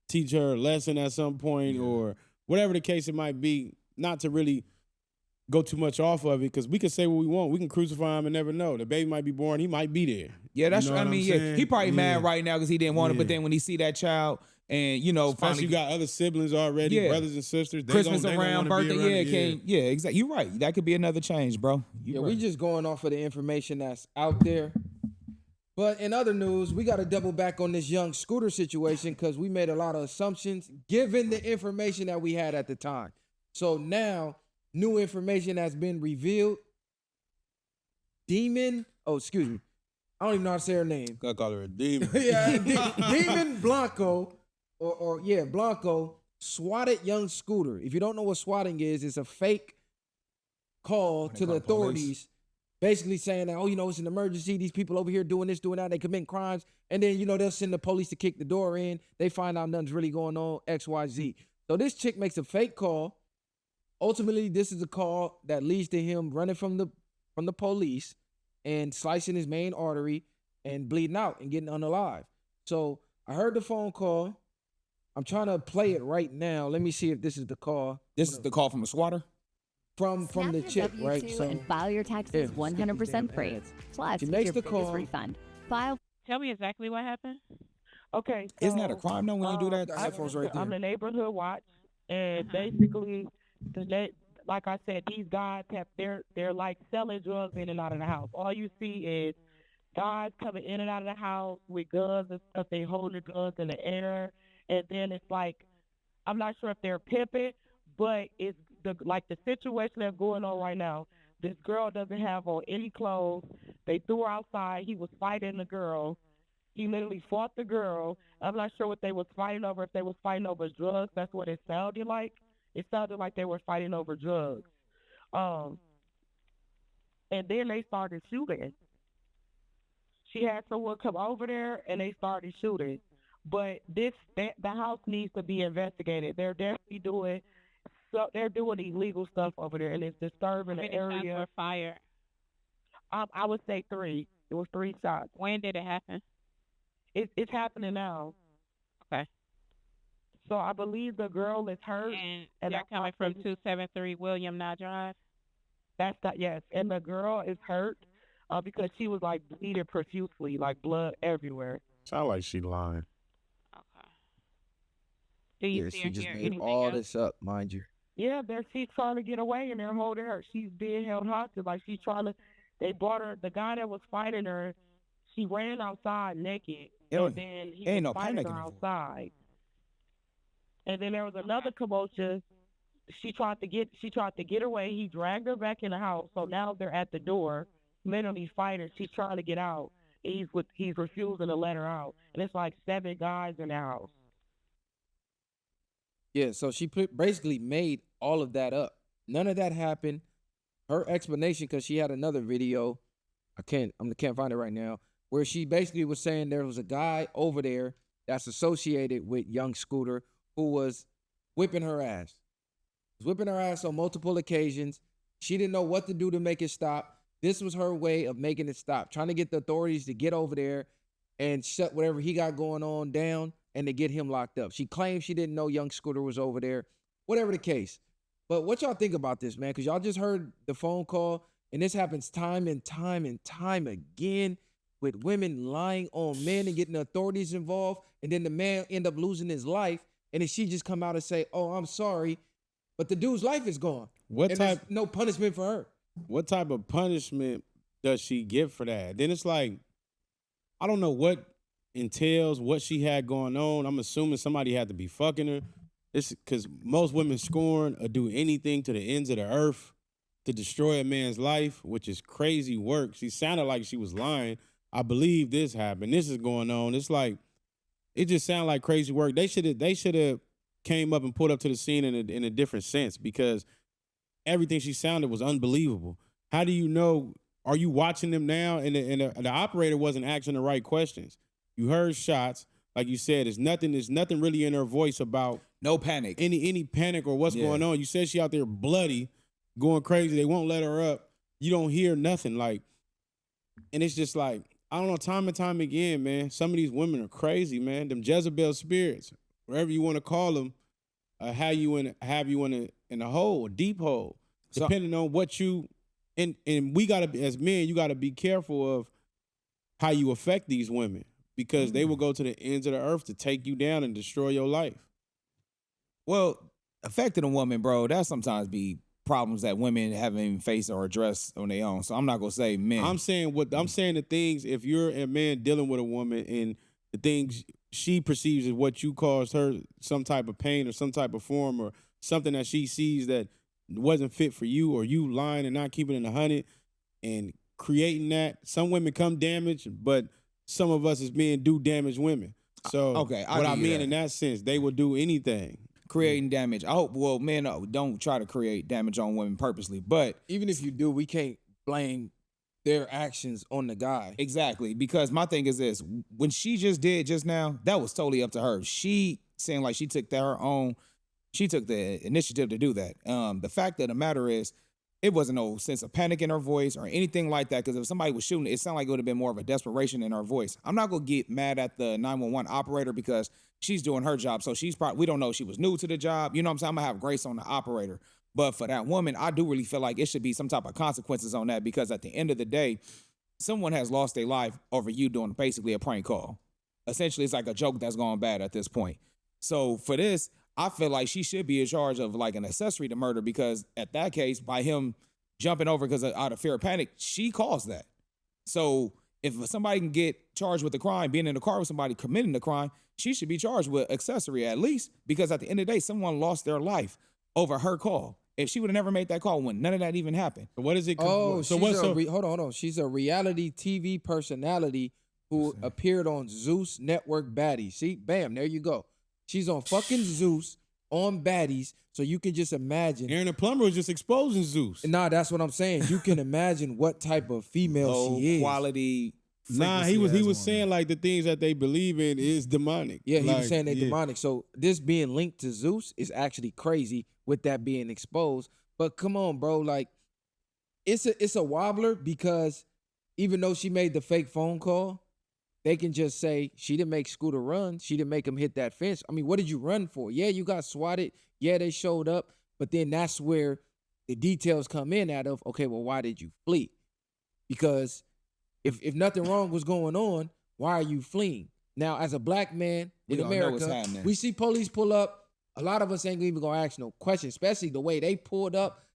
teach her a lesson at some point, or whatever the case it might be, not to really go too much off of it, because we can say what we want. We can crucify him and never know. The baby might be born. He might be there. Yeah, that's what I mean. Yeah, he probably mad right now because he didn't want it, but then when he see that child and, finally you got other siblings already, brothers and sisters. Christmas around, birthday, exactly. You're right. That could be another change, bro. We just going off of the information that's out there. But in other news, we got to double back on this young Scooter situation because we made a lot of assumptions given the information that we had at the time. So now, new information has been revealed. Demon I don't even know how to say her name. Gotta call her a demon. Yeah, Demon Blanco, Blanco swatted young Scooter. If you don't know what swatting is, it's a fake call to the authorities, basically saying that, it's an emergency. These people over here doing this, doing that. They commit crimes. And then, they'll send the police to kick the door in. They find out nothing's really going on, X, Y, Z. So this chick makes a fake call. Ultimately, this is a call that leads to him running from the police and slicing his main artery and bleeding out and getting unalive. So I heard the phone call. I'm trying to play it right now. Let me see if this is the call. This is the call from a swatter? From the chick, right? So and file your taxes 100% free. Plus, she makes your the biggest call. refund. File. Tell me exactly what happened. Okay. Isn't that a crime though when you do that? The iPhone's right there. I'm the neighborhood watch, and basically, like I said, these guys they're like selling drugs in and out of the house. All you see is guys coming in and out of the house with guns and stuff. They hold the guns in the air, and then it's like, I'm not sure if they're pimping, but it's the situation that's going on right now. This girl doesn't have on any clothes. They threw her outside. He was fighting the girl. He literally fought the girl. I'm not sure what they was fighting over. If they was fighting over drugs, that's what it sounded like. It sounded like they were fighting over drugs. And then they started shooting. She had someone come over there, and they started shooting. But the house needs to be investigated. They're definitely doing illegal stuff over there, and it's disturbing the area. Fire. I would say 3. It was 3 shots. When did it happen? It's happening now. Okay. So I believe the girl is hurt. And they're coming from 273 William Nye Drive? Yes. And the girl is hurt because she was like bleeding profusely, like blood everywhere. Sound like she lying. Okay. Do you see she or just hear made anything all else? this up, mind you. Yeah, she's trying to get away, and they're holding her. She's being held hostage. Like she's trying to. They brought her. The guy that was fighting her, she ran outside naked, and then he was fighting her outside. And then there was another commotion. She tried to get away. He dragged her back in the house. So now they're at the door, literally fighting. She's trying to get out. He's refusing to let her out, and it's like 7 guys in the house. Yeah, so she basically made all of that up. None of that happened. Her explanation, because she had another video, I can't find it right now, where she basically was saying there was a guy over there that's associated with young Scooter who was whipping her ass. Was whipping her ass on multiple occasions. She didn't know what to do to make it stop. This was her way of making it stop, trying to get the authorities to get over there and shut whatever he got going on down and to get him locked up. She claimed she didn't know young Scooter was over there, whatever the case. But what y'all think about this, man? Because y'all just heard the phone call, and this happens time and time and time again with women lying on men and getting the authorities involved, and then the man end up losing his life, and then she just come out and say, oh, I'm sorry, but the dude's life is gone. There's no punishment for her. What type of punishment does she get for that? Then it's like, I don't know what entails, what she had going on. I'm assuming somebody had to be fucking her. It's because most women scorn or do anything to the ends of the earth to destroy a man's life, which is crazy work. She sounded like she was lying. I believe this happened. This is going on. It's like, it just sounded like crazy work. They should have came up and pulled up to the scene in a different sense, because everything she sounded was unbelievable. How do you know? Are you watching them now? And the operator wasn't asking the right questions. You heard shots, like you said. There's nothing really in her voice about no panic, any panic or what's going on. You said she out there bloody, going crazy. They won't let her up. You don't hear nothing, like, and it's just like, I don't know. Time and time again, man. Some of these women are crazy, man. Them Jezebel spirits, wherever you want to call them, have you in a hole, a deep hole, depending on what you. And we gotta be, as men, you gotta be careful of how you affect these women, because they will go to the ends of the earth to take you down and destroy your life. Well, affecting a woman, bro, that sometimes be problems that women haven't even faced or addressed on their own. So I'm not gonna say men. I'm saying the things, if you're a man dealing with a woman and the things she perceives as what you caused her some type of pain or some type of form or something that she sees that wasn't fit for you, or you lying and not keeping it 100 and creating that. Some women come damaged, but some of us as men do damage women. So okay, what I mean that. in that sense, they will do anything. Creating damage. I hope, well, men don't try to create damage on women purposely, but Even if you do, we can't blame their actions on the guy. exactly, because my thing is this: when she just did just now, that was totally up to her. She saying like she took the initiative to do that. The fact of the matter is, it wasn't no sense of panic in her voice or anything like that. Because if somebody was shooting, it sounded like it would have been more of a desperation in her voice. I'm not gonna get mad at the 911 operator because she's doing her job. So she's probably, we don't know if she was new to the job. You know what I'm saying? I'm gonna have grace on the operator. But for that woman, I do really feel like it should be some type of consequences on that, because at the end of the day, someone has lost their life over you doing basically a prank call. Essentially, it's like a joke that's gone bad at this point. So for this, I feel like she should be in charge of like an accessory to murder, because at that case, by him jumping over because out of fear of panic, she caused that. So if somebody can get charged with the crime, being in the car with somebody committing the crime, she should be charged with accessory at least, because at the end of the day, someone lost their life over her call. If she would have never made that call when none of that even happened. What is it? Oh, hold on. She's a reality TV personality who appeared on Zeus Network Baddies. See, bam, there you go. She's on fucking Zeus on Baddies, so you can just imagine. Aaron the Plumber was just exposing Zeus. Nah, that's what I'm saying. You can imagine what type of female she is. Quality. Nah, he was saying like the things that they believe in is demonic. Yeah, he like, was saying they're demonic. So this being linked to Zeus is actually crazy with that being exposed. But come on, bro, like it's a wobbler, because even though she made the fake phone call, they can just say she didn't make Scooter run. She didn't make him hit that fence. I mean, what did you run for? Yeah, you got swatted. Yeah, they showed up. But then that's where the details come in out of, okay, well, why did you flee? Because if nothing wrong was going on, why are you fleeing? Now, as a black man in America, we see police pull up. A lot of us ain't even gonna ask no questions, especially the way they pulled up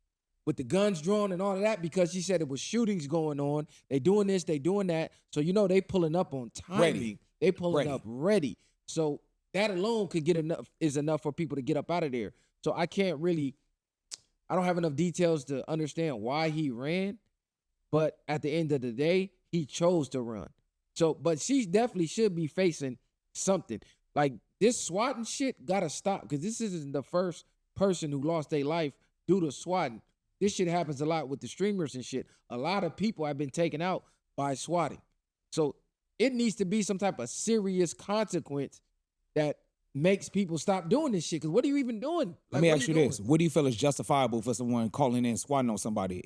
with the guns drawn and all of that, because she said it was shootings going on. They doing this, they doing that. So, you know, they pulling up on timing. Ready. They pulling up ready. So that alone could get enough for people to get up out of there. So I don't have enough details to understand why he ran. But at the end of the day, he chose to run. So, but she definitely should be facing something. Like, this swatting shit gotta stop, because this isn't the first person who lost their life due to swatting. This shit happens a lot with the streamers and shit. A lot of people have been taken out by swatting. So it needs to be some type of serious consequence that makes people stop doing this shit. Because what are you even doing? Let me ask you this. What do you feel is justifiable for someone calling in swatting on somebody?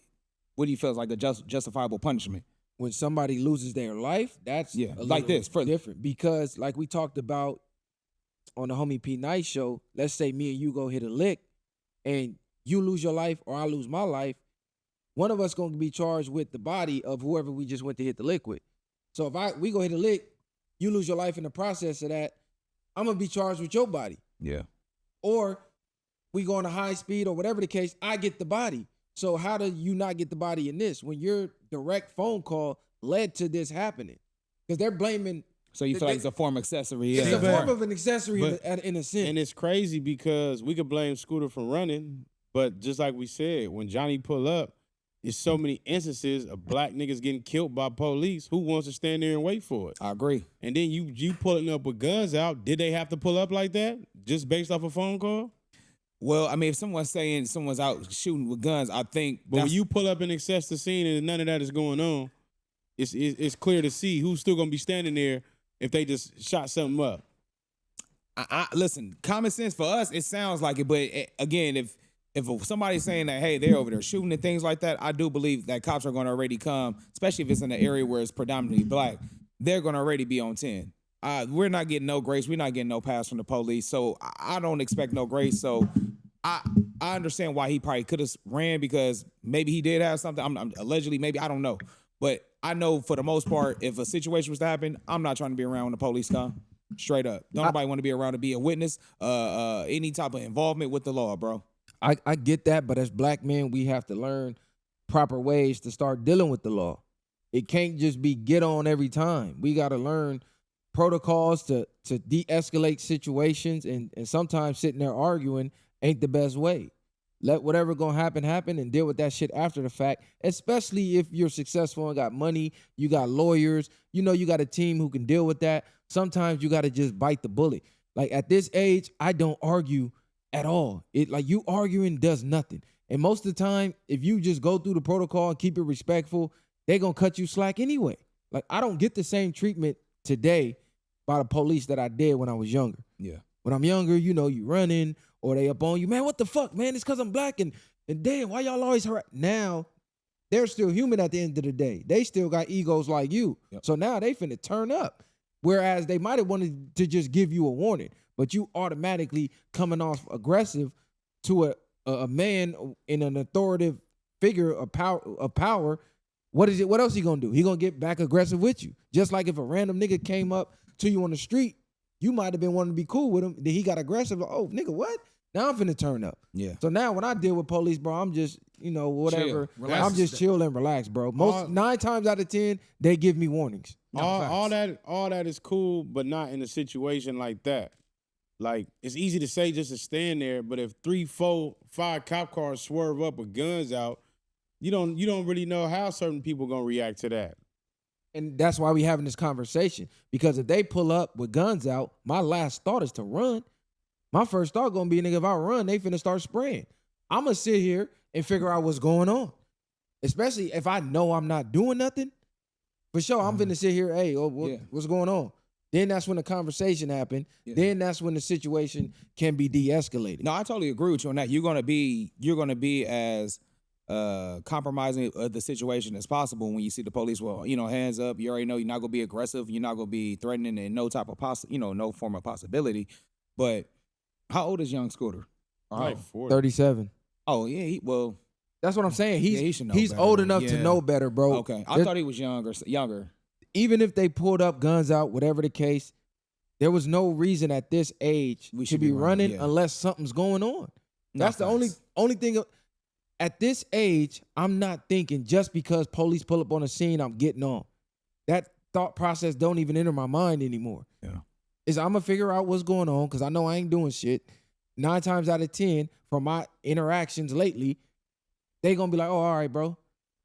What do you feel is like a justifiable punishment? When somebody loses their life, that's like this, different. Because like we talked about on the Homie P Nice show, let's say me and you go hit a lick and you lose your life or I lose my life, one of us going to be charged with the body of whoever we just went to hit the lick with. So if we go hit a lick, you lose your life in the process of that, I'm going to be charged with your body. Yeah. Or we go on a high speed or whatever the case, I get the body. So how do you not get the body in this when your direct phone call led to this happening? Because they're blaming. So you feel like it's a form of accessory? It's a form of an accessory in a sense. And it's crazy because we could blame Scooter for running, but just like we said, when Johnny pull up, it's so many instances of black niggas getting killed by police. Who wants to stand there and wait for it? I agree. And then you pulling up with guns out. Did they have to pull up like that just based off a phone call? Well, I mean, if someone's saying someone's out shooting with guns, I think. But when you pull up and access the scene and none of that is going on, it's clear to see who's still gonna be standing there if they just shot something up. Listen, common sense for us, it sounds like it. But again, if somebody's saying that, hey, they're over there shooting and things like that, I do believe that cops are going to already come, especially if it's in an area where it's predominantly black. They're going to already be on 10. We're not getting no grace. We're not getting no pass from the police. So I don't expect no grace. So I understand why he probably could have ran, because maybe he did have something. I'm allegedly, maybe, I don't know. But I know for the most part, if a situation was to happen, I'm not trying to be around when the police come. Straight up. Don't nobody want to be around to be a witness, any type of involvement with the law, bro. I get that, but as black men, we have to learn proper ways to start dealing with the law. It can't just be get on every time. We got to learn protocols to de-escalate situations, and sometimes sitting there arguing ain't the best way. Let whatever gonna happen and deal with that shit after the fact, especially if you're successful and got money, you got lawyers, you know you got a team who can deal with that. Sometimes you got to just bite the bullet. Like at this age, I don't argue at all. It like you arguing does nothing. And most of the time, if you just go through the protocol and keep it respectful, they gonna cut you slack anyway. Like I don't get the same treatment today by the police that I did when I was younger. Yeah. When I'm younger, you know, you running or they up on you. Man, what the fuck, man? It's because I'm black and damn, why y'all always harass? Now, they're still human at the end of the day. They still got egos like you. Yep. So now they finna turn up. Whereas they might have wanted to just give you a warning, but you automatically coming off aggressive to a man in an authoritative figure of power. What is it? What else he gonna do? He gonna get back aggressive with you. Just like if a random nigga came up to you on the street, you might have been wanting to be cool with him. Then he got aggressive. Like, oh, nigga, what? Now I'm finna turn up. Yeah. So now when I deal with police, bro, I'm just, you know, whatever. I'm just chill and relax, bro. 9 times out of 10, they give me warnings. All that is cool, but not in a situation like that. Like, it's easy to say just to stand there, but if 3, 4, 5 cop cars swerve up with guns out, you don't really know how certain people gonna react to that. And that's why we having this conversation. Because if they pull up with guns out, my last thought is to run. My first thought gonna be, nigga, if I run, they finna start spraying. I'm gonna sit here and figure out what's going on. Especially if I know I'm not doing nothing. For sure, I'm finna sit here, hey, what's going on? Then that's when the conversation happened. Yeah. Then that's when the situation can be de-escalated. No, I totally agree with you on that. You're gonna be as compromising the situation as possible when you see the police. Well, you know, hands up. You already know you're not gonna be aggressive. You're not gonna be threatening in no type of no form of possibility. But how old is young Scooter? Like 40. 37. Oh yeah, that's what I'm saying. He should know he's better. old enough to know better, bro. Okay, I thought he was younger. Even if they pulled up guns out, whatever the case, there was no reason at this age we should be running unless something's going on. That's the only thing. At this age, I'm not thinking just because police pull up on the scene, I'm getting on. That thought process don't even enter my mind anymore. Yeah. Is I'm going to figure out what's going on because I know I ain't doing shit. 9 times out of 10, from my interactions lately, they going to be like, oh, all right, bro.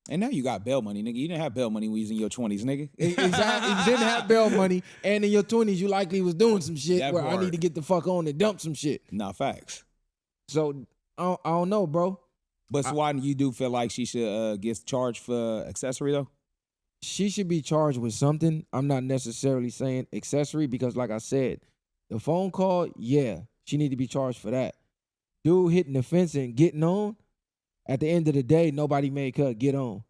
And now you got bail money, nigga. You didn't have bail money when you was in your 20s, nigga. Exactly. You didn't have bail money, and in your 20s, you likely was doing some shit where I need to get the fuck on and dump some shit. Nah, facts. So, I don't know, bro. But Swatting, you do feel like she should get charged for accessory, though? She should be charged with something. I'm not necessarily saying accessory because, like I said, the phone call, yeah, she need to be charged for that. Dude hitting the fence and getting on, at the end of the day, nobody made her get on.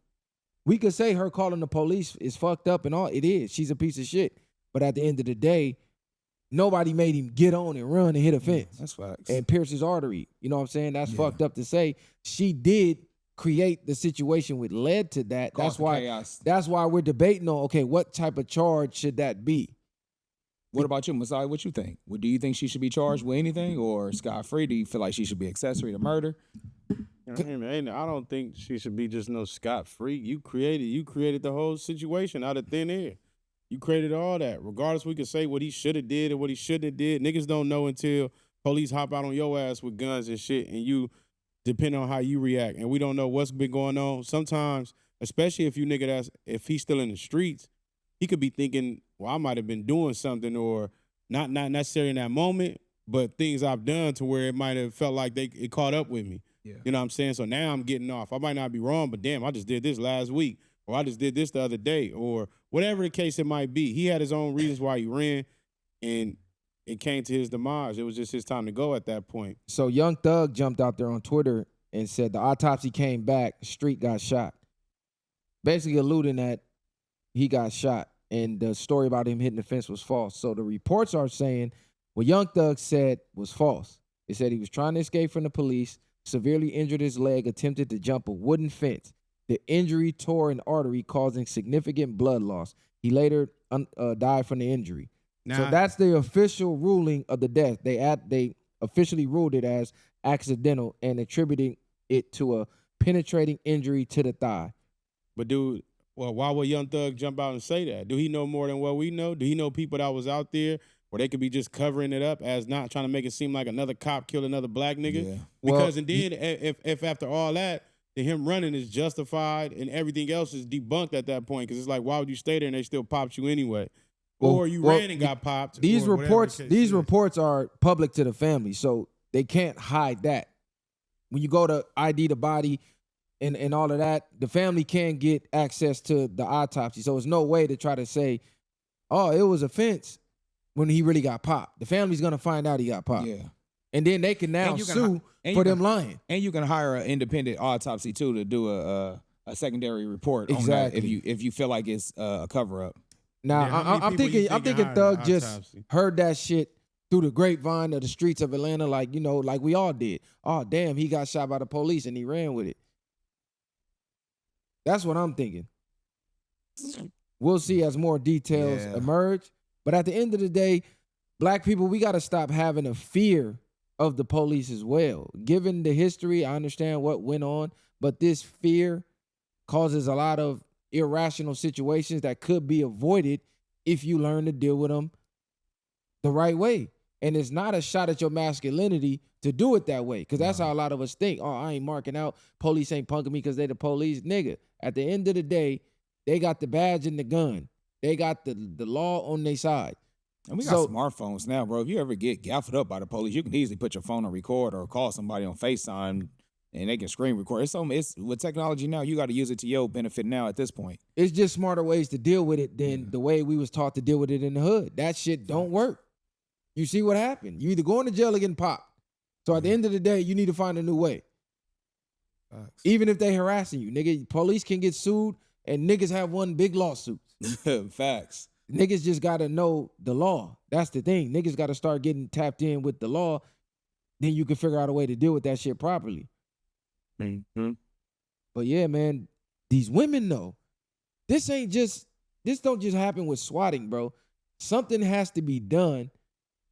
We could say her calling the police is fucked up and all. It is. She's a piece of shit. But at the end of the day, nobody made him get on and run and hit a fence. That's facts. And pierce his artery. You know what I'm saying? That's fucked up to say. She did create the situation which led to that. That's why we're debating on, okay, what type of charge should that be? What about you, Masai? What you think? Do you think she should be charged with anything or scot-free? Do you feel like she should be accessory to murder? I don't think she should be just no scot-free. You created the whole situation out of thin air. You created all that. Regardless, we could say what he should have did and what he shouldn't have did. Niggas don't know until police hop out on your ass with guns and shit, and you depend on how you react. And we don't know what's been going on. Sometimes, especially if if he's still in the streets, he could be thinking, well, I might have been doing something, or not necessarily in that moment, but things I've done to where it might have felt like it caught up with me. Yeah. You know what I'm saying? So now I'm getting off. I might not be wrong, but damn, I just did this last week, or I just did this the other day, or whatever the case it might be. He had his own reasons why he ran, and it came to his demise. It was just his time to go at that point. So Young Thug jumped out there on Twitter and said the autopsy came back, Street got shot. Basically alluding that he got shot, and the story about him hitting the fence was false. So the reports are saying what Young Thug said was false. They said he was trying to escape from the police, severely injured his leg, attempted to jump a wooden fence. The injury tore an artery, causing significant blood loss. He later died from the injury. So that's the official ruling of the death. They officially ruled it as accidental and attributing it to a penetrating injury to the thigh. But dude, well, why would Young Thug jump out and say that? Do he know more than what we know? Do he know people that was out there where they could be just covering it up as not trying to make it seem like another cop killed another black nigga? Yeah. Because Well, and then if after all that, then him running is justified and everything else is debunked at that point, because it's like, why would you stay there and they still popped you anyway? Or you ran and got popped. These or whatever reports, the case these is. reports are public to the family, so they can't hide that. When you go to ID the body and all of that, the family can get access to the autopsy. So there's no way to try to say, oh, it was a fence when he really got popped. The family's gonna find out he got popped. Yeah. And then they can now And you can sue and for you them can- lying. And you can hire an independent autopsy too to do a secondary report on that Exactly. if you feel like it's a cover up. Now Yeah, how many I'm people you thinking think hired Thug an just autopsy? heard that shit through the grapevine of the streets of Atlanta, like, you know, like we all did. Oh damn, he got shot by the police and he ran with it. That's what I'm thinking. We'll see as more details Yeah. emerge. But at the end of the day, black people, we got to stop having a fear of the police as well. Given the history, I understand what went on, but this fear causes a lot of irrational situations that could be avoided if you learn to deal with them the right way. And it's not a shot at your masculinity to do it that way, because that's how a lot of us think. Oh, I ain't marking out. Police ain't punking me because they the police. Nigga, at the end of the day, they got the badge and the gun. They got the law on their side. And we got So- smartphones now, bro. If you ever get gaffed up by the police, you can easily put your phone on record or call somebody on FaceTime and they can screen record. It's with technology now, you got to use it to your benefit now at this point. It's just smarter ways to deal with it than the way we was taught to deal with it in the hood. That shit don't work. You see what happened? You either going to jail or getting popped. So at the end of the day, you need to find a new way. Even if they harassing you, nigga, police can get sued and niggas have won big lawsuits. Facts. Niggas just gotta know the law. That's the thing. Niggas gotta start getting tapped in with the law. Then you can figure out a way to deal with that shit properly. But yeah, man, these women though, this don't just happen with swatting, bro. Something has to be done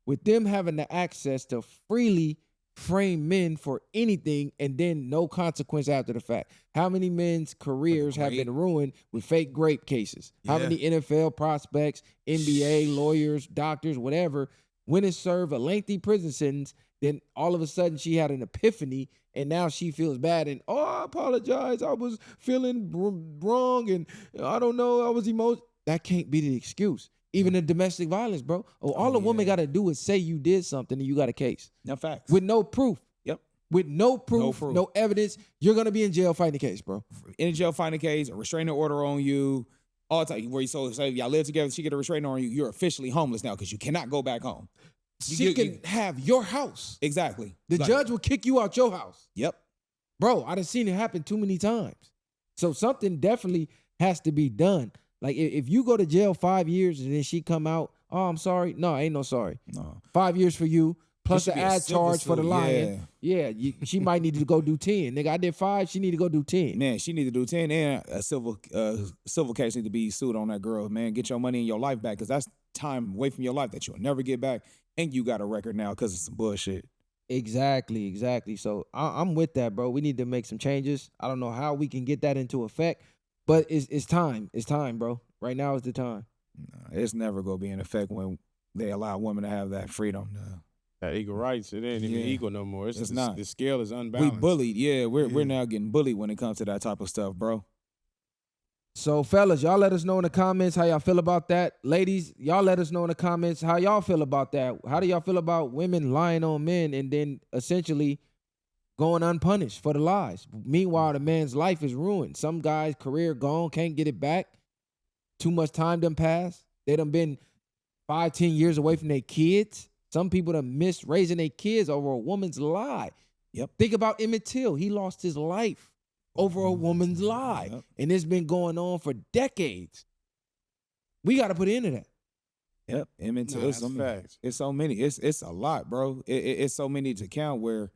with them having the access to freely frame men for anything and then no consequence after the fact. How many men's careers have been ruined with fake grape cases? How many NFL prospects, NBA, lawyers, doctors, whatever, when it served a lengthy prison sentence, then all of a sudden she had an epiphany and now she feels bad and, oh, I apologize. I was feeling wrong and I don't know, I was emotional. That can't be the excuse. Even in domestic violence, bro. All a woman got to do is say you did something and you got a case. No facts. With no proof. Yep. With no proof, no evidence, you're going to be in jail fighting the case, bro. In jail fighting a case, a restraining order on you, all the time. Where you say y'all live together, she get a restraining order on you, you're officially homeless now because you cannot go back home. She can have your house. Exactly. The judge will kick you out your house. Yep. Bro, I done seen it happen too many times. So something definitely has to be done. Like if you go to jail 5 years and then she come out, oh, I'm sorry. No, ain't no sorry. No. 5 years for you, plus It should the be a ad civil charge for the suit, lying. Yeah, she might need to go do 10. Nigga, I did 5, she need to go do 10. Man, she need to do 10 and a civil case need to be sued on that girl, man. Get your money and your life back because that's time away from your life that you'll never get back. And you got a record now because of some bullshit. Exactly. So I'm with that, bro. We need to make some changes. I don't know how we can get that into effect, but it's time. It's time, bro. Right now is the time. It's never going to be in effect when they allow women to have that freedom. That equal rights, it ain't even equal no more. It's not. The scale is unbalanced. We bullied. Yeah, we're now getting bullied when it comes to that type of stuff, bro. So, fellas, y'all let us know in the comments how y'all feel about that. Ladies, y'all let us know in the comments how y'all feel about that. How do y'all feel about women lying on men and then essentially going unpunished for the lies? Meanwhile, the man's life is ruined. Some guy's career gone, can't get it back. Too much time done passed. They done been 5-10 years away from their kids. Some people done missed raising their kids over a woman's lie. Yep. Think about Emmett Till. He lost his life over a woman's lie. Yep. And it's been going on for decades. We got to put an end to that. Yep. It's so many. It's a lot, bro. It's so many to count where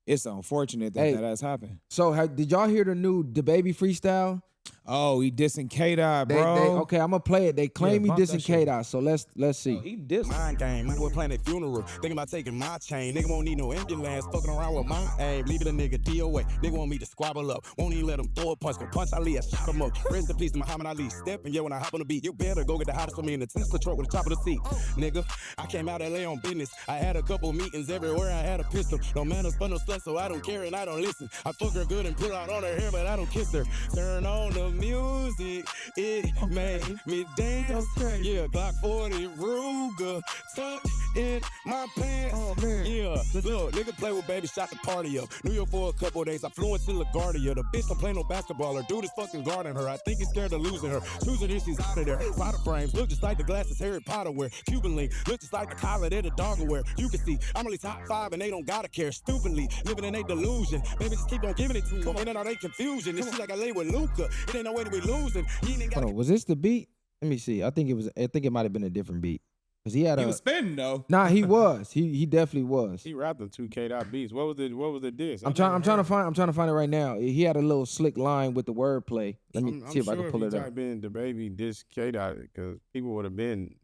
it's unfortunate that that has happened. So did y'all hear the new DaBaby freestyle? Oh, he dissing K-Dot, They, bro. okay, I'm gonna play it. They claim he bump that dissing shit. K-Dot, so let's see. He dissed. Mind game, might well plan a funeral. Thinking about taking my chain. Nigga won't need no ambulance. Fucking around with my aim. Leaving a nigga DOA. Nigga want me to squabble up. Won't even let him throw a punch. Cause punch Ali, I shot him up. Rest in peace to Muhammad Ali. Stepping, yeah, when I hop on the beat. You better go get the hottest for me in the Tesla truck with the top of the seat. Nigga, I came out LA on business. I had a couple meetings everywhere. I had a pistol. No manners for no slut, so I don't care and I don't listen. I fuck her good and pull out on her hair, but I don't kiss her. Turn on the music. It made me dance. Yeah, Glock 40 Ruger tucked in my pants. Oh man. Yeah, look, nigga play with baby, shot the party up. New York for a couple of days, I flew into LaGuardia. The bitch don't play no basketball, her dude is fucking guarding her. I think he's scared of losing her. Choosing her, she's out of there. Spider frames look just like the glasses Harry Potter wear. Cuban link look just like the collar that the dog will wear. You can see I'm only top 5 and they don't gotta care. Stupidly living in a delusion. Baby, just keep on giving it to them. In and out they confusion. This shit like I lay with Luca. It ain't no way to be losing. He ain't got Hold on, was this the beat? Let me see. I think it might have been a different beat. Cause he had He was spinning though. Nah, he was. He definitely was. He rapped them 2K beats. What was the diss? I'm trying to find it right now. He had a little slick line with the wordplay. Let me see if I can pull it up. Type in DaBaby diss K-Dot, because people would have been.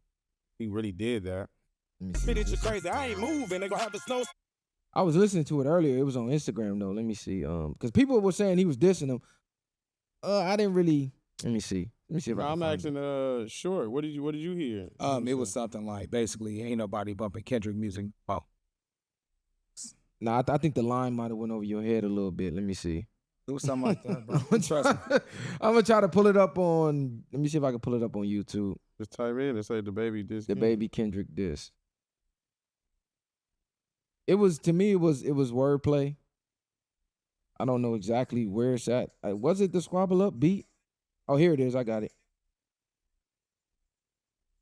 He really did that. Let me see. spit it, you crazy. I ain't moving. They gonna have a snow. I was listening to it earlier. It was on Instagram though. Let me see. Because people were saying he was dissing him. I didn't really. Let me see. Let me see if I can I'm find asking Short, what did you hear? It was something like basically ain't nobody bumping Kendrick music. Oh. Nah, I think the line might have went over your head a little bit. Let me see. It was something like that, bro. Trust me. I'm gonna try to pull it up on. Let me see if I can pull it up on YouTube. Just type in and say DaBaby diss. DaBaby Kendrick diss. It was, to me, it was wordplay. I don't know exactly where it's at. Was it the Squabble Up beat? Oh, here it is. I got it.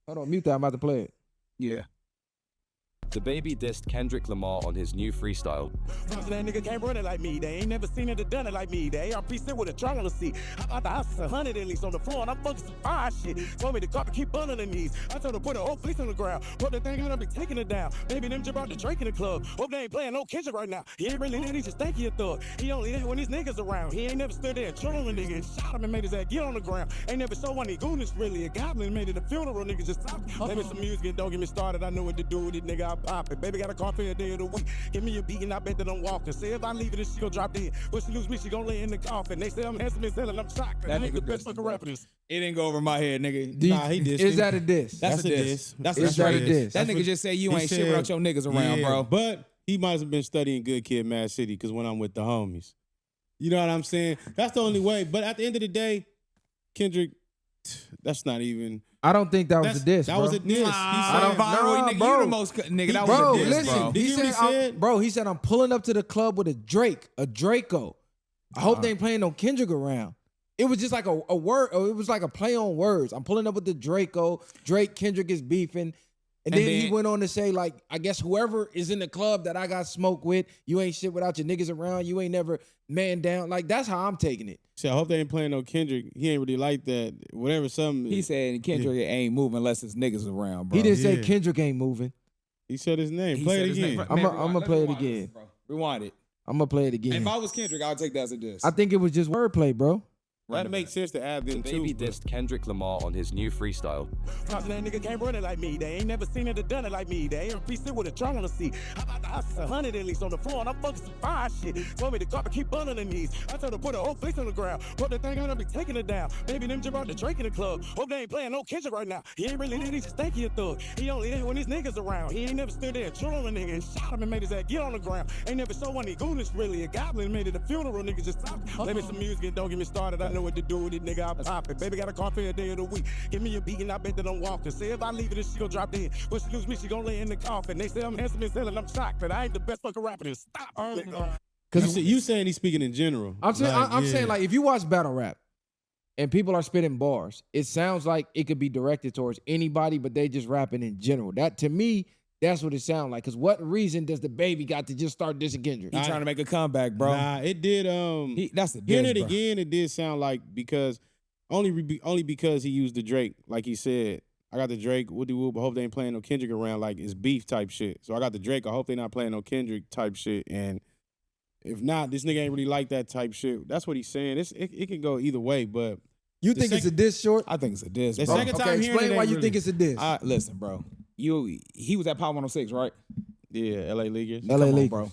Hold on, mute that. I'm about to play it. Yeah. DaBaby dissed Kendrick Lamar on his new freestyle. That nigga can't run it like me. They ain't never seen it or done it like me. The ARP sit with a triangle seat. How about the house is 100 at least on the floor and I'm fucking some fire shit. Told me the carpet keep burning the knees. I told her put an old fleece on the ground. Put the thing on, I be taking it down. Baby, them jump out the Drake in the club. Hope they ain't playing no Kendrick right now. He ain't really there, he just think he a thug. He only there when his niggas around. He ain't never stood there and trolling a nigga and shot him and made his ass get on the ground. Ain't never show one goonish really. A goblin made it a funeral, nigga just talk. Maybe some music and don't get me started. I know what to do with it, nigga. I pop it. Baby got a coffee a day of the week. Give me a beat and I bet that I'm walking. Say if I leave it and she gon' drop dead. But she lose me, she gon' lay in the coffin. They say I'm handsome and selling, I'm shocked. That I ain't the nigga best fucking rapper. It didn't go over my head, nigga. Nah, he dissed Is him. that a diss? That's a diss. That's Is that a diss? That nigga just said you He ain't shit said- without your niggas around, Yeah, bro. But he might have been studying Good Kid, Mad City, because when I'm with the homies. You know what I'm saying? That's the only way. But at the end of the day, Kendrick, that's not even. I don't think that was a diss. That bro. was a diss. I don't- viral, nigga, bro. you the most nigga. That Bro, was a diss, listen. bro. Did He you hear said, what he said? bro, he said, I'm pulling up to the club with a Draco. I hope they ain't playing no Kendrick around. It was just like a word, or it was like a play on words. I'm pulling up with the Draco. Drake, Kendrick is beefing. And then he went on to say, like, I guess whoever is in the club that I got smoked with, you ain't shit without your niggas around. You ain't never man down. Like, that's how I'm taking it. So I hope they ain't playing no Kendrick. He ain't really like that. Whatever, something. He said Kendrick ain't moving unless his niggas around, bro. He didn't say Yeah. Kendrick ain't moving. He said his name. He Play said it his again. name. I'm Man, gonna play it again. Bro. Rewind it. I'm gonna play it again. If I was Kendrick, I'd take that as a diss. I think it was just wordplay, bro. That makes sense to add them too. DaBaby dissed Kendrick Lamar on his new freestyle. That nigga can't run it like me. They ain't never seen it or done it like me. The ARP sit with a triangle seat. How about the house is 100 at least on the floor and I'm fucking some fire shit. Told me the carpet keep burning the knees. I told her put an old fleece on the ground. Put the thing on, I be taking it down. Baby, them jump out the Drake in the club. Hope they ain't playing no Kendrick right now. He ain't really there, he just think he a thug. He only there when his niggas around. He ain't never stood there and trolling a nigga and shot him and made his ass get on the ground. Ain't never show one goonish really. A goblin made it a funeral, nigga just talk. Maybe some music and don't get me started. I know what to do with it, nigga. I pop it. Baby got a coffee a day of the week. Give me a beat and I bet that I'm walking. Say if I leave it and she gon' drop dead. But she lose me, she gon' lay in the coffin. They say I'm handsome and selling, I'm shocked. But I ain't the best fucking rapper. Then stop, nigga. Because You saying he's speaking in general. I'm saying, I'm yeah. saying, like, if you watch battle rap and people are spitting bars, it sounds like it could be directed towards anybody, but they just rapping in general. That, to me, that's what it sounds like. Because what reason does DaBaby got to just start dissing Kendrick? He trying to make a comeback, bro. Nah, it did. That's a diss, Hearing it bro. again, it did sound like because only because he used the Drake, like he said. I got the Drake, woody whoop. I hope they ain't playing no Kendrick around, like it's beef type shit. So I got the Drake. I hope they not playing no Kendrick type shit. And if not, this nigga ain't really like that type shit. That's what he's saying. It can go either way, but You think it's a diss, Short? I think it's a diss, The bro. second time Okay, hearing explain it why ain't you really- think it's a diss. Listen, bro. He was at Power 106, right? Yeah, LA Leaguers. LA Come on, Lakers. bro.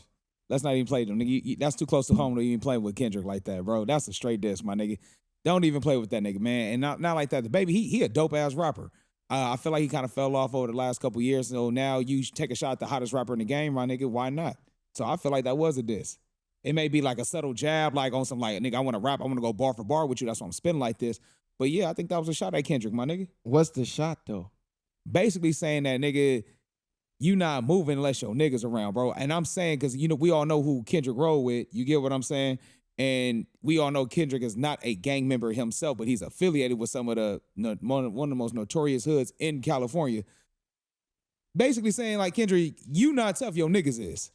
Let's not even play them. Nigga, that's too close to home to even play with Kendrick like that, bro. That's a straight diss, my nigga. Don't even play with that nigga, man. And not like that. DaBaby, he a dope ass rapper. I feel like he kind of fell off over the last couple years. So now you take a shot at the hottest rapper in the game, my nigga. Why not? So I feel like that was a diss. It may be like a subtle jab, like on some like, nigga, I want to rap. I want to go bar for bar with you. That's why I'm spinning like this. But yeah, I think that was a shot at Kendrick, my nigga. What's the shot though? Basically saying that, nigga, you not moving unless your niggas around, bro. And I'm saying, because, you know, we all know who Kendrick roll with. You get what I'm saying? And we all know Kendrick is not a gang member himself, but he's affiliated with some of the one of the most notorious hoods in California. Basically saying, like, Kendrick, you not tough, your niggas is.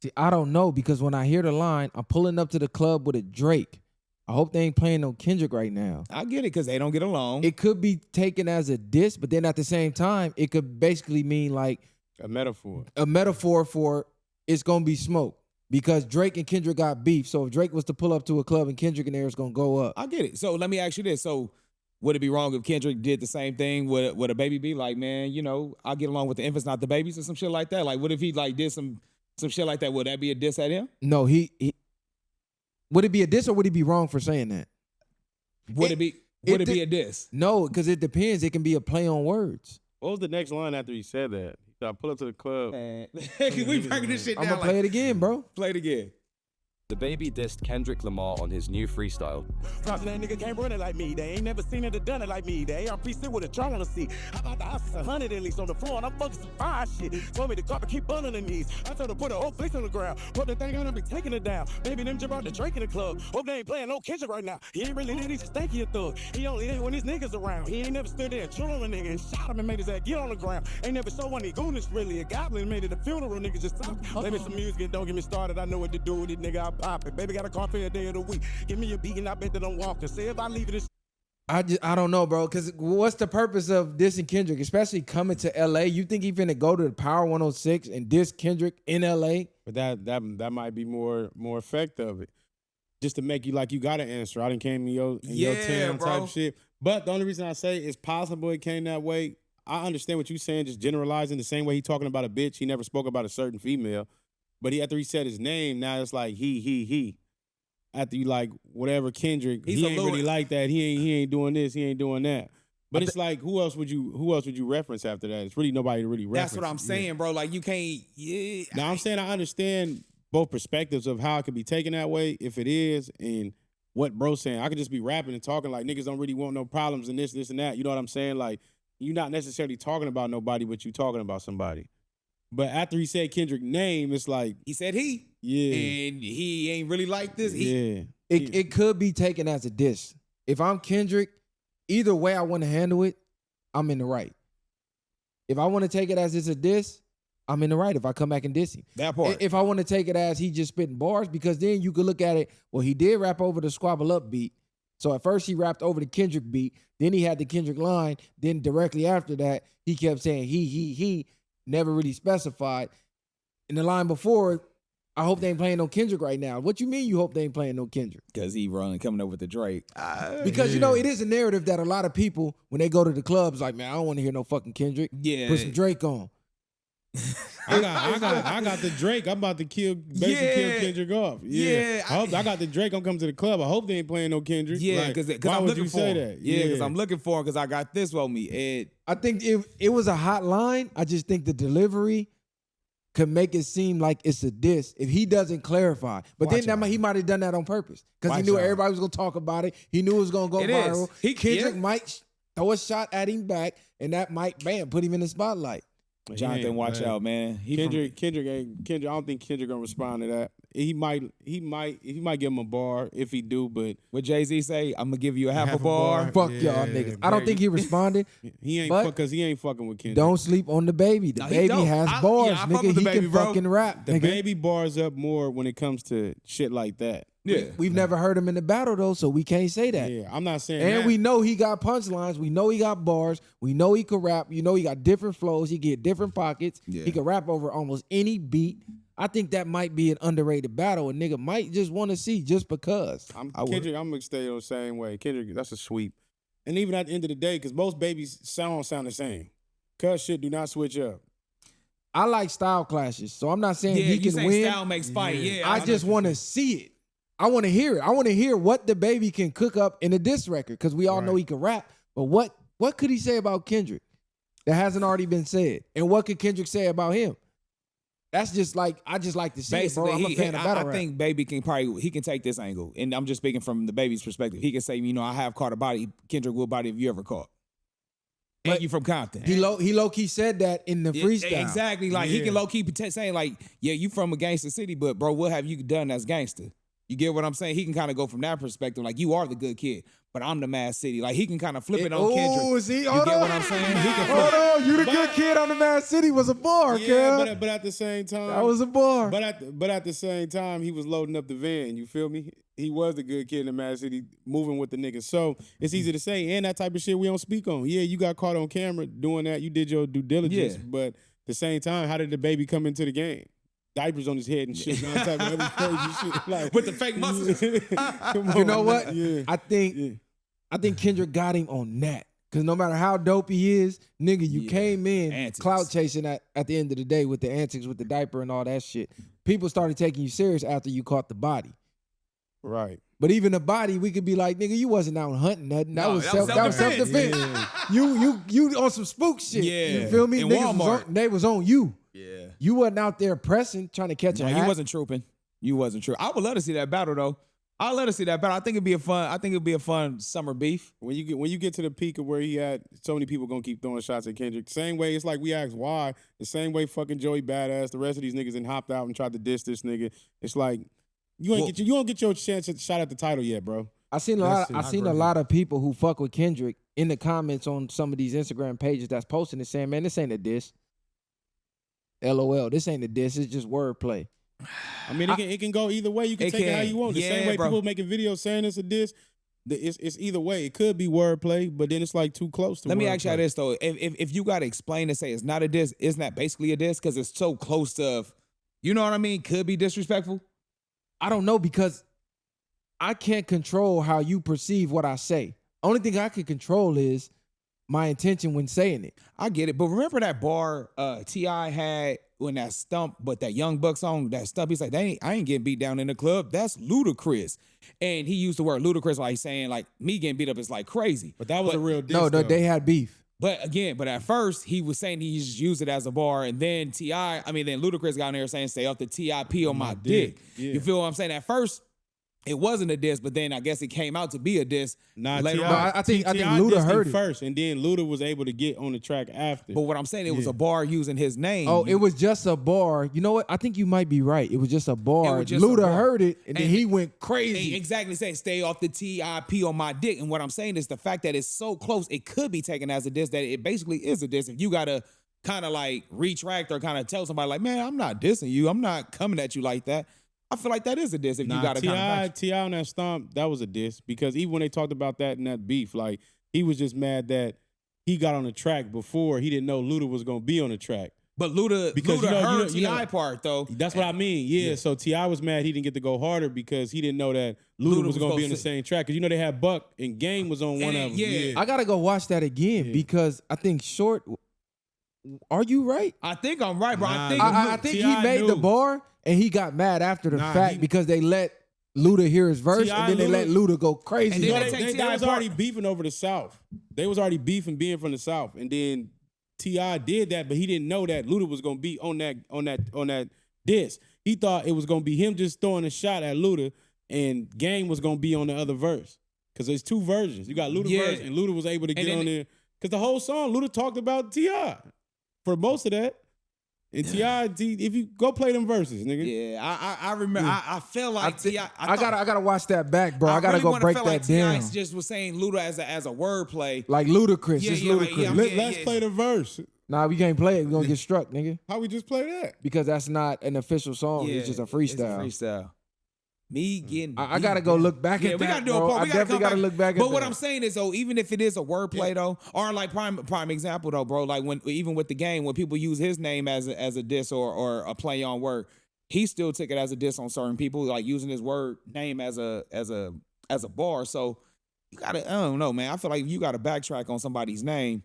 See, I don't know, because when I hear the line, I'm pulling up to the club with a Drake. I hope they ain't playing no Kendrick right now. I get it, because they don't get along. It could be taken as a diss, but then at the same time, it could basically mean like A metaphor. for it's gonna be smoke. Because Drake and Kendrick got beef. So if Drake was to pull up to a club and Kendrick in there, it's gonna go up. I get it. So let me ask you this. So would it be wrong if Kendrick did the same thing? Would a baby be like, man, you know, I'll get along with the infants, not the babies, or some shit like that? Like, what if he like did some shit like that? Would that be a diss at him? No, he would it be a diss or would he be wrong for saying that? Would it be a diss? No, because it depends. It can be a play on words. What was the next line after he said that? He said, I pull up to the club. We breaking this shit down. I'm gonna play it again, bro. Play it again. DaBaby dissed Kendrick Lamar on his new freestyle. Drops that nigga can't run it like me. They ain't never seen it or done it like me. They ARP sit with a trying to see. How about the house 100 at least on the floor and I'm fucking some fire shit. Told me the carpet keep burning the knees. I told her put a whole face on the ground. Put the thing on and be taking it down. Baby them jump out the Drake in the club. Hope they ain't playing no Kendrick right now. He ain't really did he's a stanky thug. He only did when his niggas around. He ain't never stood there and troll a nigga and shot him and made his ass get on the ground. Ain't never show one goonish really. A goblin made it a funeral nigga just talk. Play me some music and don't get me started. I know what to do with it, nigga. I pop it. Baby got a car for a day of the week. Give me a beat and I bet that I'm walking. Say if I leave this. I don't know, bro. Because what's the purpose of dissing Kendrick, especially coming to LA? You think he finna go to the Power 106 and diss Kendrick in LA? But that might be more effect of it. Just to make you like you got an answer. I done came in your town bro. type shit. But the only reason I say it's possible it came that way, I understand what you're saying, just generalizing the same way he talking about a bitch. He never spoke about a certain female. But after he said his name, now it's like he. After you like whatever Kendrick, He's he a ain't little- really like that. He ain't doing this. He ain't doing that. But it's like who else would you reference after that? It's really nobody to really reference. That's what I'm saying, bro. Like you can't. Yeah. Now I'm saying I understand both perspectives of how it could be taken that way, if it is, and what bro's saying. I could just be rapping and talking like niggas don't really want no problems and this and that. You know what I'm saying? Like you're not necessarily talking about nobody, but you talking about somebody. But after he said Kendrick's name, it's like He said he. yeah, And he ain't really like this. yeah. It could be taken as a diss. If I'm Kendrick, either way I want to handle it, I'm in the right. If I want to take it as it's a diss, I'm in the right if I come back and diss him. That part. If I want to take it as he just spitting bars, because then you could look at it, well, he did rap over the Squabble Up beat. So at first he rapped over the Kendrick beat, then he had the Kendrick line, then directly after that, he kept saying he, never really specified. In the line before, I hope they ain't playing no Kendrick right now. What you mean you hope they ain't playing no Kendrick? Because he coming up with the Drake. Because, you know, it is a narrative that a lot of people, when they go to the clubs, like, man, I don't want to hear no fucking Kendrick. Yeah. Put some Drake on. I got the Drake. I'm about to kill Kendrick off. Yeah. I got the Drake. I'm coming to the club. I hope they ain't playing no Kendrick. Yeah, Like, because why I'm would looking you for say him. that? Yeah, because I'm looking for him because I got this on me. I think if it was a hot line, I just think the delivery could make it seem like it's a diss if he doesn't clarify. But Watch then out. he might have done that on purpose because he Watch knew out. everybody was going to talk about it. He knew it was going to go It viral. is. Kendrick might throw a shot at him back, and that might, put him in the spotlight. Jonathan, watch out, man. Kendrick. I don't think Kendrick gonna respond to that. He might give him a bar if he do, but What Jay-Z say, I'm going to give you a half a bar. Fuck y'all niggas. I don't think he responded. he ain't But because he ain't fucking with Kendrick. Don't sleep on the baby. The No, he baby don't. has I bars, fuck nigga. with the He baby, can bro. fucking rap, The nigga. baby bars up more when it comes to shit like that. Yeah. We've never heard him in the battle though, so we can't say that. Yeah, I'm not saying And that. we know he got punchlines. We know he got bars. We know he could rap. You know he got different flows. He get different pockets. Yeah. He could rap over almost any beat. I think that might be an underrated battle. A nigga might just want to see just because. Kendrick, I'm gonna stay on the same way. Kendrick, that's a sweep. And even at the end of the day, because most babies sound the same. Cuz shit do not switch up. I like style clashes, so I'm not saying he you can saying win. style makes fight. Yeah, I just want to see it. I want to hear it. I want to hear what DaBaby can cook up in a diss record because we all know he can rap. But what could he say about Kendrick that hasn't already been said? And what could Kendrick say about him? That's just like I just like to see it, bro. I'm a fan of battle rap. I think Baby can take this angle, and I'm just speaking from DaBaby's perspective. He can say, I have caught a body. Kendrick will body if you ever caught. And you from Compton. He low key said that in the freestyle. Exactly. Like he can low key saying like, yeah, you from a gangster city, but bro, what have you done as gangster? You get what I'm saying? He can kind of go from that perspective, like you are the good kid, but I'm the Mad City. Like he can kind of flip it on Kendrick. Oh, see, you get what I'm saying? He can flip. Hold on, you the good kid on the Mad City was a bar, Yeah, but at the same time, that was a bar. But at the same time, he was loading up the van. You feel me? He was the good kid in the Mad City, moving with the niggas. So it's easy to say, and that type of shit we don't speak on. Yeah, you got caught on camera doing that. You did your due diligence, but at the same time, how did DaBaby come into the game? Diapers on his head and shit, all type of other crazy shit. Like, with the fake muscles. You know what? Yeah. I think Kendrick got him on that. Cause no matter how dope he is, nigga, you came in clout chasing at the end of the day with the antics with the diaper and all that shit. People started taking you serious after you caught the body. Right. But even the body, we could be like, nigga, you wasn't out hunting nothing. That was self-defense. Yeah. You on some spook shit. Yeah. You feel me? In Niggas Walmart. they was on you. Yeah. You wasn't out there pressing, trying to catch a hat. You wasn't trooping. You wasn't trooping. I would love to see that battle though. I'd love to see that battle. I think it'd be a fun summer beef. When you get to the peak of where he had, so many people gonna keep throwing shots at Kendrick. Same way, it's like we asked why. The same way fucking Joey Badass, the rest of these niggas and hopped out and tried to diss this nigga. It's like you don't get your chance at shot at the title yet, bro. I seen a lot of people who fuck with Kendrick in the comments on some of these Instagram pages that's posting it saying, man, this ain't a diss. LOL, this ain't a diss, it's just wordplay. I mean, it can go either way. You can take it how you want. The same way people making videos saying it's a diss, it's either way. It could be wordplay, but then it's like too close to Let wordplay. me ask you this, though. If you got to explain and say it's not a diss, isn't that basically a diss? Because it's so close to, you know what I mean? Could be disrespectful. I don't know because I can't control how you perceive what I say. Only thing I can control is my intention when saying it. I get it. But remember that bar T.I. had when that stump, but that Young Buck song, that stump, he's like, I ain't getting beat down in the club. That's ludicrous. And he used the word ludicrous like saying like me getting beat up is like crazy. But that was a real diss. No, they had beef. But at first he was saying he just used it as a bar, and then then Ludacris got in there saying stay off the TIP on my dick. Yeah. You feel what I'm saying? At first it wasn't a diss, but then I guess it came out to be a diss. Later on. I think Luda heard it first, and then Luda was able to get on the track after. But what I'm saying, it was a bar using his name. Oh, it was just a bar. You know what? I think you might be right. It was just a bar. Just Luda heard it, and then he went crazy. Exactly, saying stay off the TIP on my dick. And what I'm saying is the fact that it's so close, it could be taken as a diss, that it basically is a diss. If you gotta kind of like retract or kind of tell somebody like, man, I'm not dissing you. I'm not coming at you like that. I feel like that is a diss if you got to T.I. on that stomp, that was a diss because even when they talked about that in that beef, like he was just mad that he got on the track before he didn't know Luda was gonna be on the track. But Luda heard T.I. part though. That's what I mean. Yeah. So T.I. was mad he didn't get to go harder because he didn't know that Luda was gonna be on the same track. Cause they had Buck and Game was on one of them. I gotta go watch that again because I think Short. Are you right? I think I'm right, bro. I think he made the bar and he got mad after the fact because they let Luda hear his verse and then they let Luda go crazy. And then they was already beefing over the South. They was already beefing being from the South, and then T.I. did that, but he didn't know that Luda was gonna be on that diss. He thought it was gonna be him just throwing a shot at Luda, and Game was gonna be on the other verse because there's two versions. You got Luda verse, and Luda was able to get on there because the whole song Luda talked about T.I. for most of that. And T.I., if you go play them verses, nigga. Yeah, I remember. I feel like T.I. I gotta watch that back, bro. I gotta go break that like down. T.I. just was saying Luda as a wordplay, like Ludacris. It's Ludacris. Let's play the verse. Nah, we can't play it. We're gonna get struck, nigga. How we just play that? Because that's not an official song. Yeah, it's just a freestyle. It's a freestyle. Me getting. I gotta go look back at that. We gotta do bro. a poll. I definitely gotta look back at that. But what I'm saying is, though, even if it is a wordplay, though, or like prime example, though, bro, like even with the game, when people use his name as a diss or a play on word, he still took it as a diss on certain people, like using his name as a bar. So you gotta, I don't know, man. I feel like you gotta backtrack on somebody's name.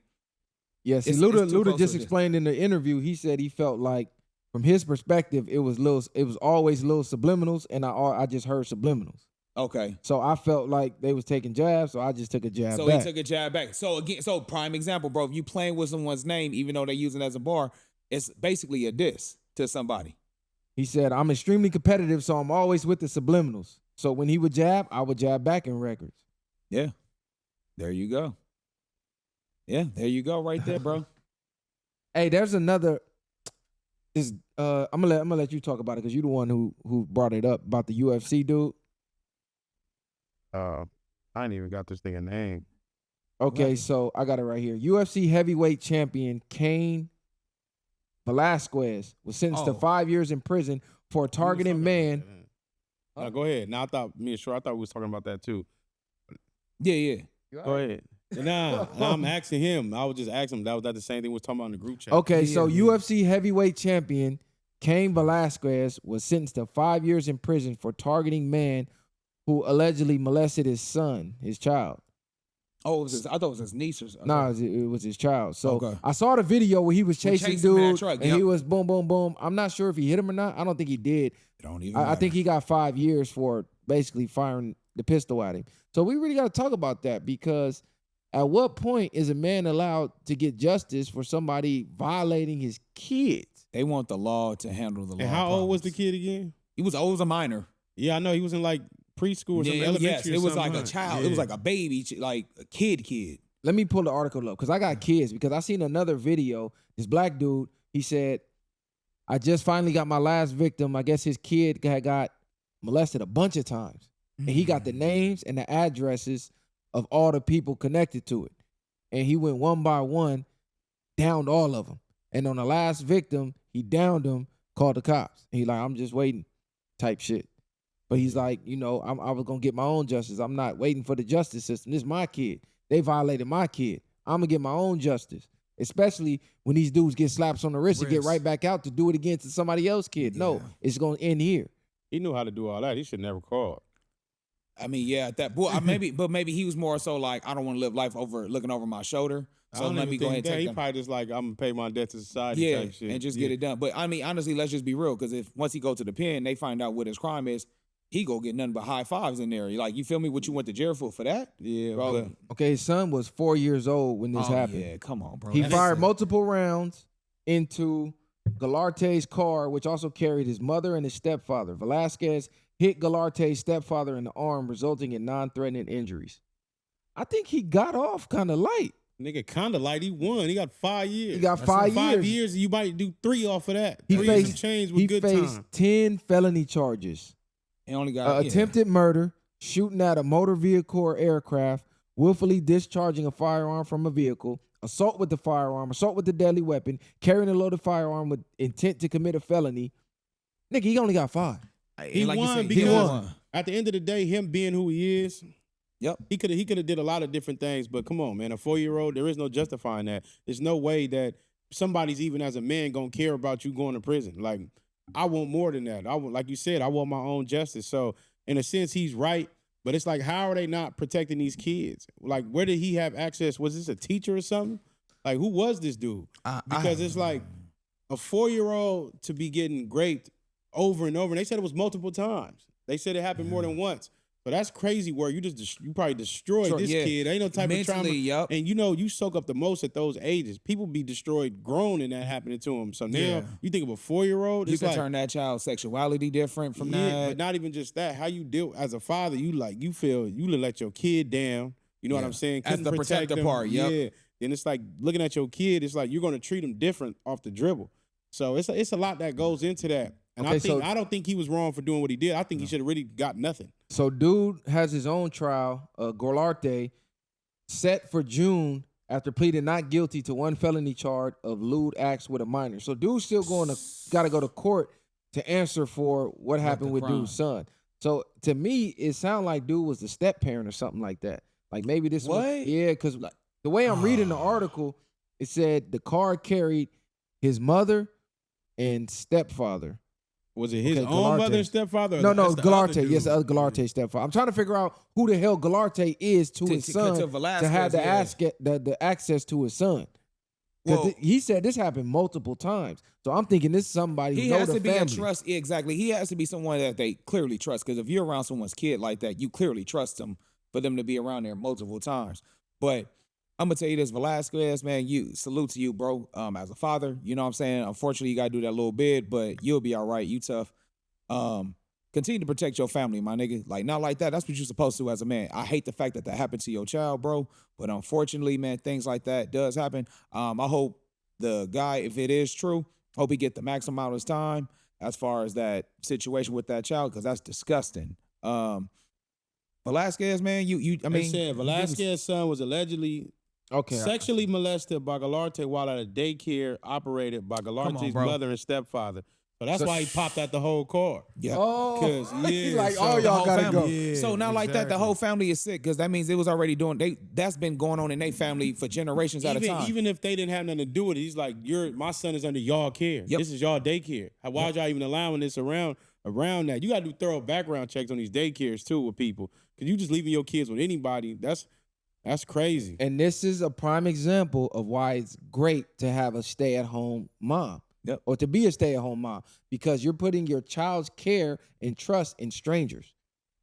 Yeah, see, It's too Luda close just to explained in the interview. He said he felt like, from his perspective, it was always little subliminals, and I just heard subliminals. Okay. So I felt like they was taking jabs, so I just took a jab So back. he took a jab back. So again, prime example, bro. If you playing with someone's name, even though they use it as a bar, it's basically a diss to somebody. He said, I'm extremely competitive, so I'm always with the subliminals. So when he would jab, I would jab back in records. Yeah. There you go. Yeah, there you go, right there, bro. Hey, there's another. I'm gonna let you talk about it because you're the one who brought it up about the UFC dude. I ain't even got this thing a name. Okay, so I got it right here. UFC heavyweight champion Cain Velasquez was sentenced to 5 years in prison for targeting man. Go ahead. Now I thought we was talking about that too. Yeah. Go ahead. Nah, I'm asking him. I was just asking him. That was the same thing we was talking about in the group chat. Okay, so UFC heavyweight champion Cain Velasquez was sentenced to 5 years in prison for targeting man who allegedly molested his son, his child. Oh, I thought it was his niece or something. No, it was his child. So Okay. I saw the video where he was chasing him in that dude, truck, and he was boom, boom, boom. I'm not sure if he hit him or not. I don't think he did. I think he got 5 years for basically firing the pistol at him. So we really got to talk about that, because at what point is a man allowed to get justice for somebody violating his kids? They want the law to handle the law. And how old was the kid again? He was old as a minor. Yeah, I know. He was in like preschool or something. Yes, Elementary it or was something, like a child. It was like a baby, like a kid. Let me pull the article up because I got kids. Because I seen another video. This black dude, he said, I just finally got my last victim. I guess his kid had got molested a bunch of times. And he got the names and the addresses of all the people connected to it. And he went one by one, downed all of them. And on the last victim, he downed him, called the cops. And he like, I'm just waiting type shit. But he's like, I was going to get my own justice. I'm not waiting for the justice system. This is my kid. They violated my kid. I'm going to get my own justice. Especially when these dudes get slaps on the wrist and get right back out to do it again to somebody else's kid. No, it's going to end here. He knew how to do all that. He should never call. I mean, yeah, at that point, maybe he was more so like, I don't want to live life looking over my shoulder. So let me go ahead and take He them. probably just like, I'm gonna pay my debt to society type shit. And just get it done. But I mean, honestly, let's just be real, because if once he go to the pen, they find out what his crime is, he go get nothing but high fives in there. Like, you feel me? What you went to jail for that? Yeah, bro. Okay, his son was 4 years old when this happened. Yeah, come on, bro. He fired multiple rounds into Galarte's car, which also carried his mother and his stepfather. Velasquez hit Galarte's stepfather in the arm, resulting in non-threatening injuries. I think he got off kind of light. Nigga, kind of light. He won. He got 5 years. He got 5 years. 5 years, you might do 3 off of that. He 3 faced, and some change with he good faced time. 10 felony charges. He only got attempted murder, shooting at a motor vehicle or aircraft, willfully discharging a firearm from a vehicle, assault with the firearm, assault with the deadly weapon, carrying a loaded firearm with intent to commit a felony. Nigga, he only got 5. He like you won said, because he won. at the end of the day, him being who he is, yep, he could have did a lot of different things. But come on, man, a 4-year-old, there is no justifying that. There's no way that somebody's even as a man gonna care about you going to prison. Like, I want more than that. Like you said, I want my own justice. So in a sense, he's right. But it's like, how are they not protecting these kids? Like, where did he have access? Was this a teacher or something? Like, who was this dude? Because it's like a 4-year-old to be getting raped over and over. And they said it was multiple times. They said it happened more than once. So that's crazy where you probably destroyed this kid. Ain't no type of trauma. Yep. And you soak up the most at those ages. People be destroyed grown and that happening to them. So now you think of a 4-year-old. You can turn that child's sexuality different from that. But not even just that. How you deal as a father, you feel you let your kid down. You know what I'm saying? As the protector part, Yeah. Then it's like looking at your kid, it's like you're gonna treat him different off the dribble. So it's a lot that goes into that. And I don't think he was wrong for doing what he did. I think he should have really got nothing. So dude has his own trial, Golarte, set for June after pleading not guilty to one felony charge of lewd acts with a minor. So dude's still got to go to court to answer for what happened with dude's son. So to me, it sounded like dude was the step parent or something like that. Like maybe this was, because the way I'm reading the article, it said the car carried his mother and stepfather. Was it his Okay, own mother Galarte. and stepfather? Or No, that's the other Galarte. dude? Yes, the other Galarte stepfather. I'm trying to figure out who the hell Galarte is to his son to Velasquez, have the, yeah. the access to his son. Because Well, he said this happened multiple times. So I'm thinking this is somebody he who know has the to be family. a trust. Exactly. He has to be someone that they clearly trust. Because if you're around someone's kid like that, you clearly trust them for them to be around there multiple times. But I'm gonna tell you this, Velasquez, man, you salute to you, bro. As a father, you know what I'm saying? Unfortunately, you gotta do that little bit, but you'll be all right. You tough. Continue to protect your family, my nigga. Like, not like that. That's what you're supposed to as a man. I hate the fact that happened to your child, bro. But unfortunately, man, things like that does happen. I hope the guy, if it is true, hope he get the maximum amount of his time as far as that situation with that child, because that's disgusting. Velasquez, man, I mean, They said Velasquez's son was allegedly sexually molested by Galarte while at a daycare operated by Galarte's bro. mother and stepfather. So that's why he popped out the whole car. Yeah. Oh, Because he's like, so all the y'all whole gotta family. go. Yeah, So now, like that, the exactly. whole family is sick because that means it was already that's been going on in their family for generations at a time. Even if they didn't have nothing to do with it, he's like, my son is under y'all care. Yep. This is y'all daycare. Why y'all even allowing this around that? You got to do thorough background checks on these daycares too with people, because you just leaving your kids with anybody. That's crazy. And this is a prime example of why it's great to have a stay-at-home mom. Yep. Or to be a stay-at-home mom, because you're putting your child's care and trust in strangers.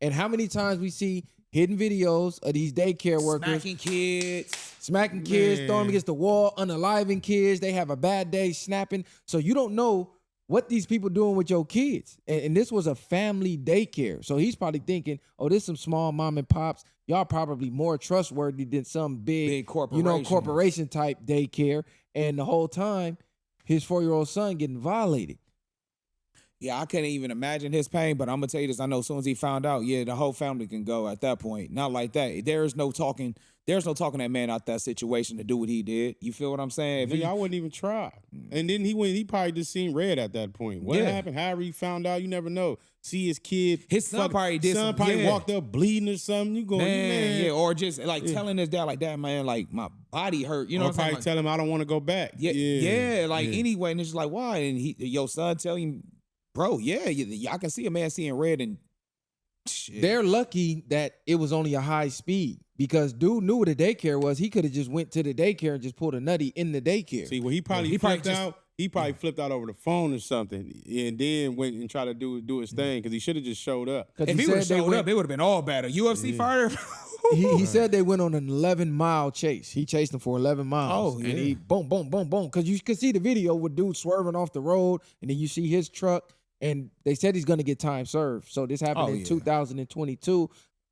And how many times we see hidden videos of these daycare workers smacking kids, throwing them against the wall, unaliving kids. They have a bad day, snapping. So you don't know what these people doing with your kids. And this was a family daycare. So he's probably thinking, oh, this some small mom and pops. Y'all probably more trustworthy than some big corporation. Corporation type daycare. And the whole time, his 4-year-old son getting violated. Yeah, I can't even imagine his pain, but I'm gonna tell you this. I know as soon as he found out, yeah, the whole family can go at that point. Not like that. There's no talking that man out that situation to do what he did. You feel what I'm saying? I wouldn't even try. And then he probably just seen red at that point. What happened? However he found out, you never know. See his kid. His son probably did son some- probably yeah. walked up bleeding or something. You going, man. Yeah, or just like telling his dad, like, Dad, man, like my body hurt. You know Or what I'm saying? probably Like, tell him I don't want to go back. Anyway, and it's just like, why? And your son tell him, bro, I can see a man seeing red and shit. They're lucky that it was only a high speed, because dude knew what a daycare was. He could have just went to the daycare and just pulled a nutty in the daycare. See, well, he probably flipped out. He probably flipped out over the phone or something, and then went and tried to do his thing, because he should have just showed up. If he would have showed up, it would have been all bad. A UFC fighter. He said they went on an 11-mile chase. He chased them for 11 miles. Oh, And yeah. he boom, boom, boom, boom. Because you could see the video with dude swerving off the road, and then you see his truck, and they said he's going to get time served. So this happened in 2022.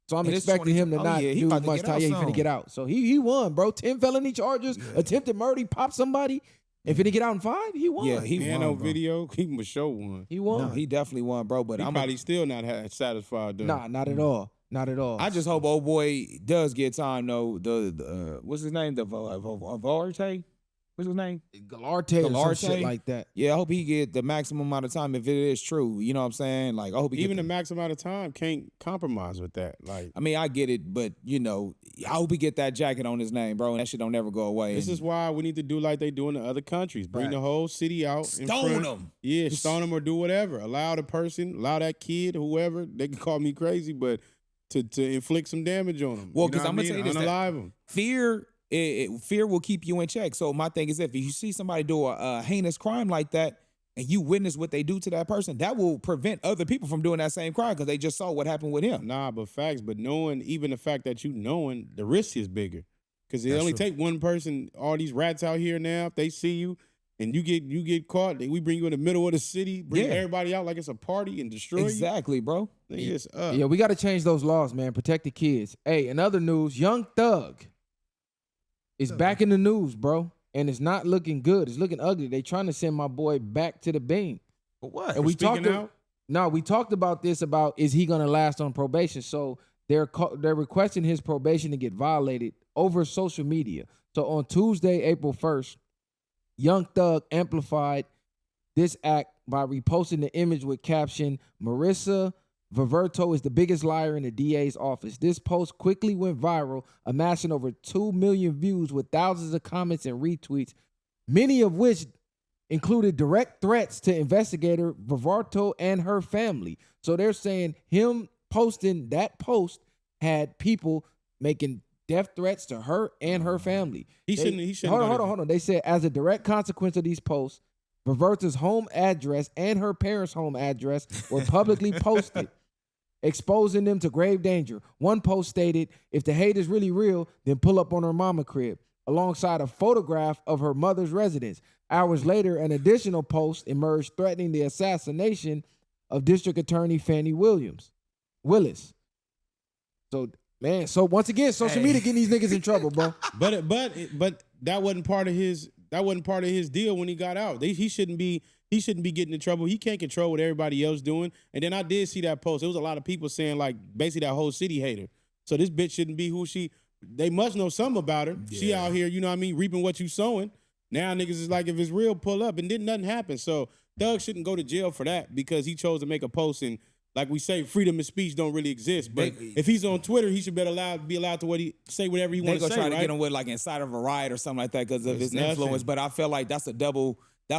So I'm And it's expecting him to 22. not He do about to much get time. out Yeah, he finna soon. get out. So he won, bro. 10 felony charges, attempted murder, he popped somebody. And finna get out in 5, he won. Yeah, he Man, won, no bro. video. He must show one. He won. No, he definitely won, bro. But He I'm probably still not satisfied though. Nah, not at all. Not at all. I just hope old boy does get time though. The what's his name? The Valarte? What's his name? Galarte or some shit like that. Yeah, I hope he get the maximum amount of time if it is true. You know what I'm saying? Like, I hope he Even get the max amount of time can't compromise with that. Like, I mean, I get it, but you know, I hope he get that jacket on his name, bro, and that shit don't never go away. this is why we need to do like they do in the other countries. Bring the whole city out. in Stone front. them. Yeah, stone them or do whatever. Allow the person, allow that kid, whoever, they can call me crazy, but to inflict some damage on them. Well, because I'm gonna tell you this, unalive them. fear. Fear will keep you in check. So my thing is, if you see somebody do a heinous crime like that, and you witness what they do to that person, that will prevent other people from doing that same crime because they just saw what happened with him. Nah, but facts. But knowing, even the fact that you knowing, the risk is bigger. Because it only take one person. All these rats out here now, if they see you and you get caught, we bring you in the middle of the city, bring everybody out like it's a party and destroy Exactly, bro. you. It's up. Yeah, we got to change those laws, man. Protect the kids. Hey, in other news, Young Thug is back in the news, bro. And it's not looking good. It's looking ugly. They trying to send my boy back to the bean. But what? And we talked out? we talked about this, about is he going to last on probation? So they're requesting his probation to get violated over social media. So on Tuesday, April 1st, Young Thug amplified this act by reposting the image with caption, "Marissa Viverto is the biggest liar in the DA's office." This post quickly went viral, amassing over 2 million views with thousands of comments and retweets, many of which included direct threats to investigator Vivarto and her family. So they're saying him posting that post had people making death threats to her and her family. He shouldn't. Hold on. They said as a direct consequence of these posts, Vivarto's home address and her parents' home address were publicly posted, exposing them to grave danger. One post stated, "If the hate is really real, then pull up on her mama crib," alongside a photograph of her mother's residence. Hours later, an additional post emerged threatening the assassination of District Attorney Fannie Willis. So, man, once again, social media getting these niggas in trouble, bro. But that wasn't part of his deal when he got out. He shouldn't be getting in trouble. He can't control what everybody else doing. And then I did see that post. There was a lot of people saying like basically that whole city hater. So this bitch shouldn't be who she. They must know something about her. Yeah. She out here, you know what I mean, reaping what you sowing. Now niggas is like, if it's real, pull up, and then nothing happen. So Thug shouldn't go to jail for that because he chose to make a post, and like we say, freedom of speech don't really exist. But if he's on Twitter, he should be allowed to say whatever he wants to say. They gonna try to get him with like inside of a riot or something like that because of his influence. But I feel like that's a double like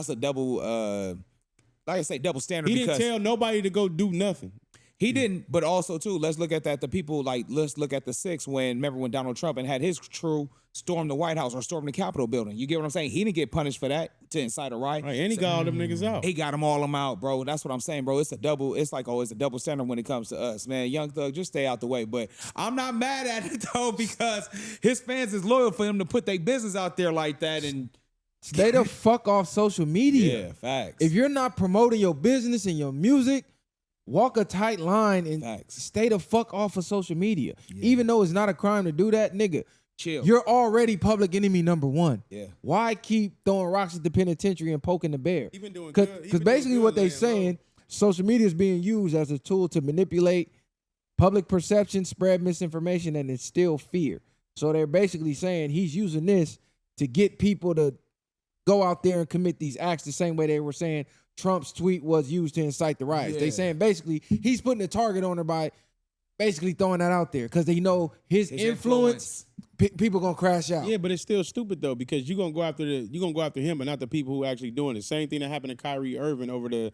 I say, double standard. He didn't tell nobody to go do nothing. He didn't, but also too, let's look at that. The people let's look at the 6 remember when Donald Trump and had his crew storm the White House or storm the Capitol building. You get what I'm saying? He didn't get punished for that to incite a riot. Right, and he got all them niggas out. He got them all out, bro. That's what I'm saying, bro. It's a double standard when it comes to us, man. Young Thug, just stay out the way. But I'm not mad at it though because his fans is loyal for him to put their business out there like that and stay the fuck off social media. Yeah, facts. If you're not promoting your business and your music, walk a tight line and stay the fuck off of social media. Yeah. Even though it's not a crime to do that, nigga. Chill. You're already public enemy number 1. Yeah. Why keep throwing rocks at the penitentiary and poking the bear? He been doing good. Because basically what they saying, social media is being used as a tool to manipulate public perception, spread misinformation, and instill fear. So they're basically saying he's using this to get people to go out there and commit these acts the same way they were saying Trump's tweet was used to incite the riots. Yeah. They saying basically he's putting a target on her by basically throwing that out there because they know his influence. People gonna crash out. Yeah, but it's still stupid though because you're gonna go after him, but not the people who actually doing it. Same thing that happened to Kyrie Irving over the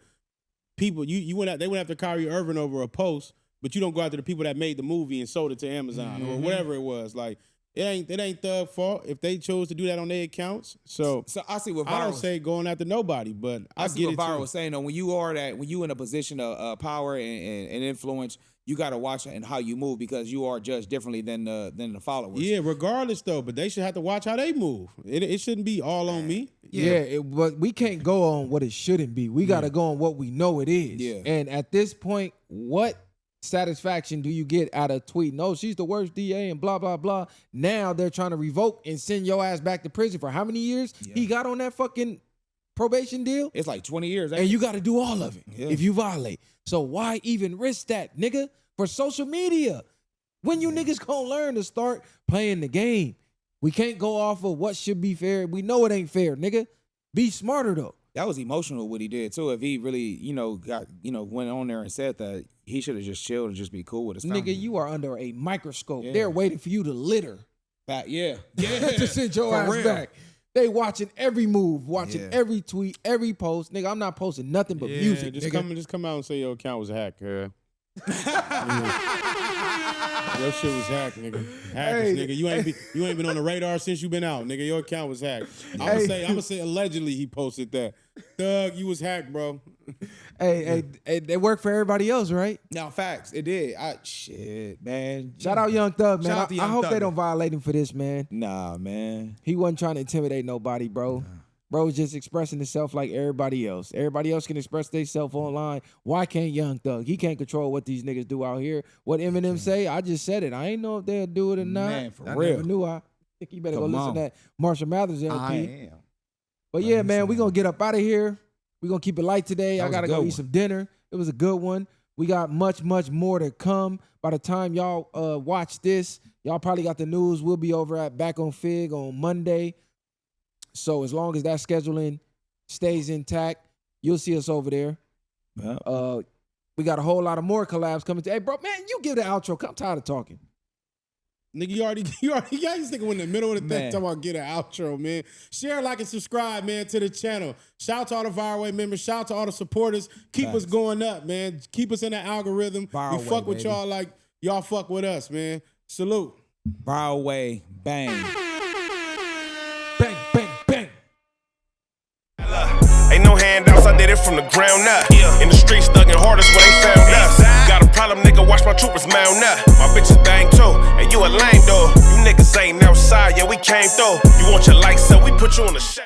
people. They went after Kyrie Irving over a post, but you don't go after the people that made the movie and sold it to Amazon or whatever it was. Like it ain't Thug's fault if they chose to do that on their accounts. So I see what I don't say going after nobody, but I see what Viral was saying though. When you in a position of power and influence, you got to watch and how you move because you are judged differently than the followers. Yeah, regardless though, but they should have to watch how they move. It shouldn't be all on me. Yeah, but we can't go on what it shouldn't be. We got to go on what we know it is. Yeah. And at this point, what satisfaction do you get out of tweeting, "No, she's the worst DA," and blah, blah, blah? Now they're trying to revoke and send your ass back to prison for how many years he got on that fucking probation deal? It's like 20 years. And you got to do all of it if you violate. So why even risk that, nigga, for social media? When you niggas gonna learn to start playing the game? We can't go off of what should be fair. We know it ain't fair, nigga. Be smarter though. That was emotional what he did too. If he really, went on there and said that, he should have just chilled and just be cool with his family. Nigga, you are under a microscope. Yeah. They're waiting for you to litter. Yeah. To send your ass back. They watching every move, watching every tweet, every post. Nigga, I'm not posting nothing but music. Just come out and say your account was hacked. Your shit was hacked, nigga. Hackers, nigga. You ain't been on the radar since you been out, nigga. Your account was hacked. I'm gonna say allegedly he posted that. Thug, you was hacked, bro. Hey, it worked for everybody else, right? No, facts. It did. Shit, man. Shout out Young Thug, man. I hope Thug. they don't violate him for this, man. Nah, man. He wasn't trying to intimidate nobody, bro. Nah. Bro was just expressing himself like everybody else. Everybody else can express themselves online. Why can't Young Thug? He can't control what these niggas do out here. What Eminem say, I just said it. I ain't know if they'll do it or not. Man, for I real. never knew. I think you better go listen to that Marshall Mathers LP. I am. But yeah, man, we gonna get up out of here. We gonna keep it light today. I gotta go eat some dinner. It was a good one. We got much, much more to come. By the time y'all watch this, y'all probably got the news. We'll be over at Back on Fig on Monday. So as long as that scheduling stays intact, you'll see us over there. Yeah. We got a whole lot of more collabs coming. Hey, bro, man, you give the outro. I'm tired of talking. Nigga, you already, y'all just thinking in the middle of the thing Man. talking about get an outro, man. Share, like, and subscribe, man, to the channel. Shout out to all the VwP members. Shout out to all the supporters. Keep us going up, man. Keep us in the algorithm. VwP, we fuck with baby. y'all like y'all fuck with us, man. Salute. VwP, bang. Bang, bang, bang. Ain't no handouts, I did it from the ground up. In the streets, thugging hardest where they found us. Got a problem, nigga, watch my troopers mount up. My bitches bang too, and you a lame though. You niggas ain't outside, yeah, we came through. You want your lights up, we put you on the shade.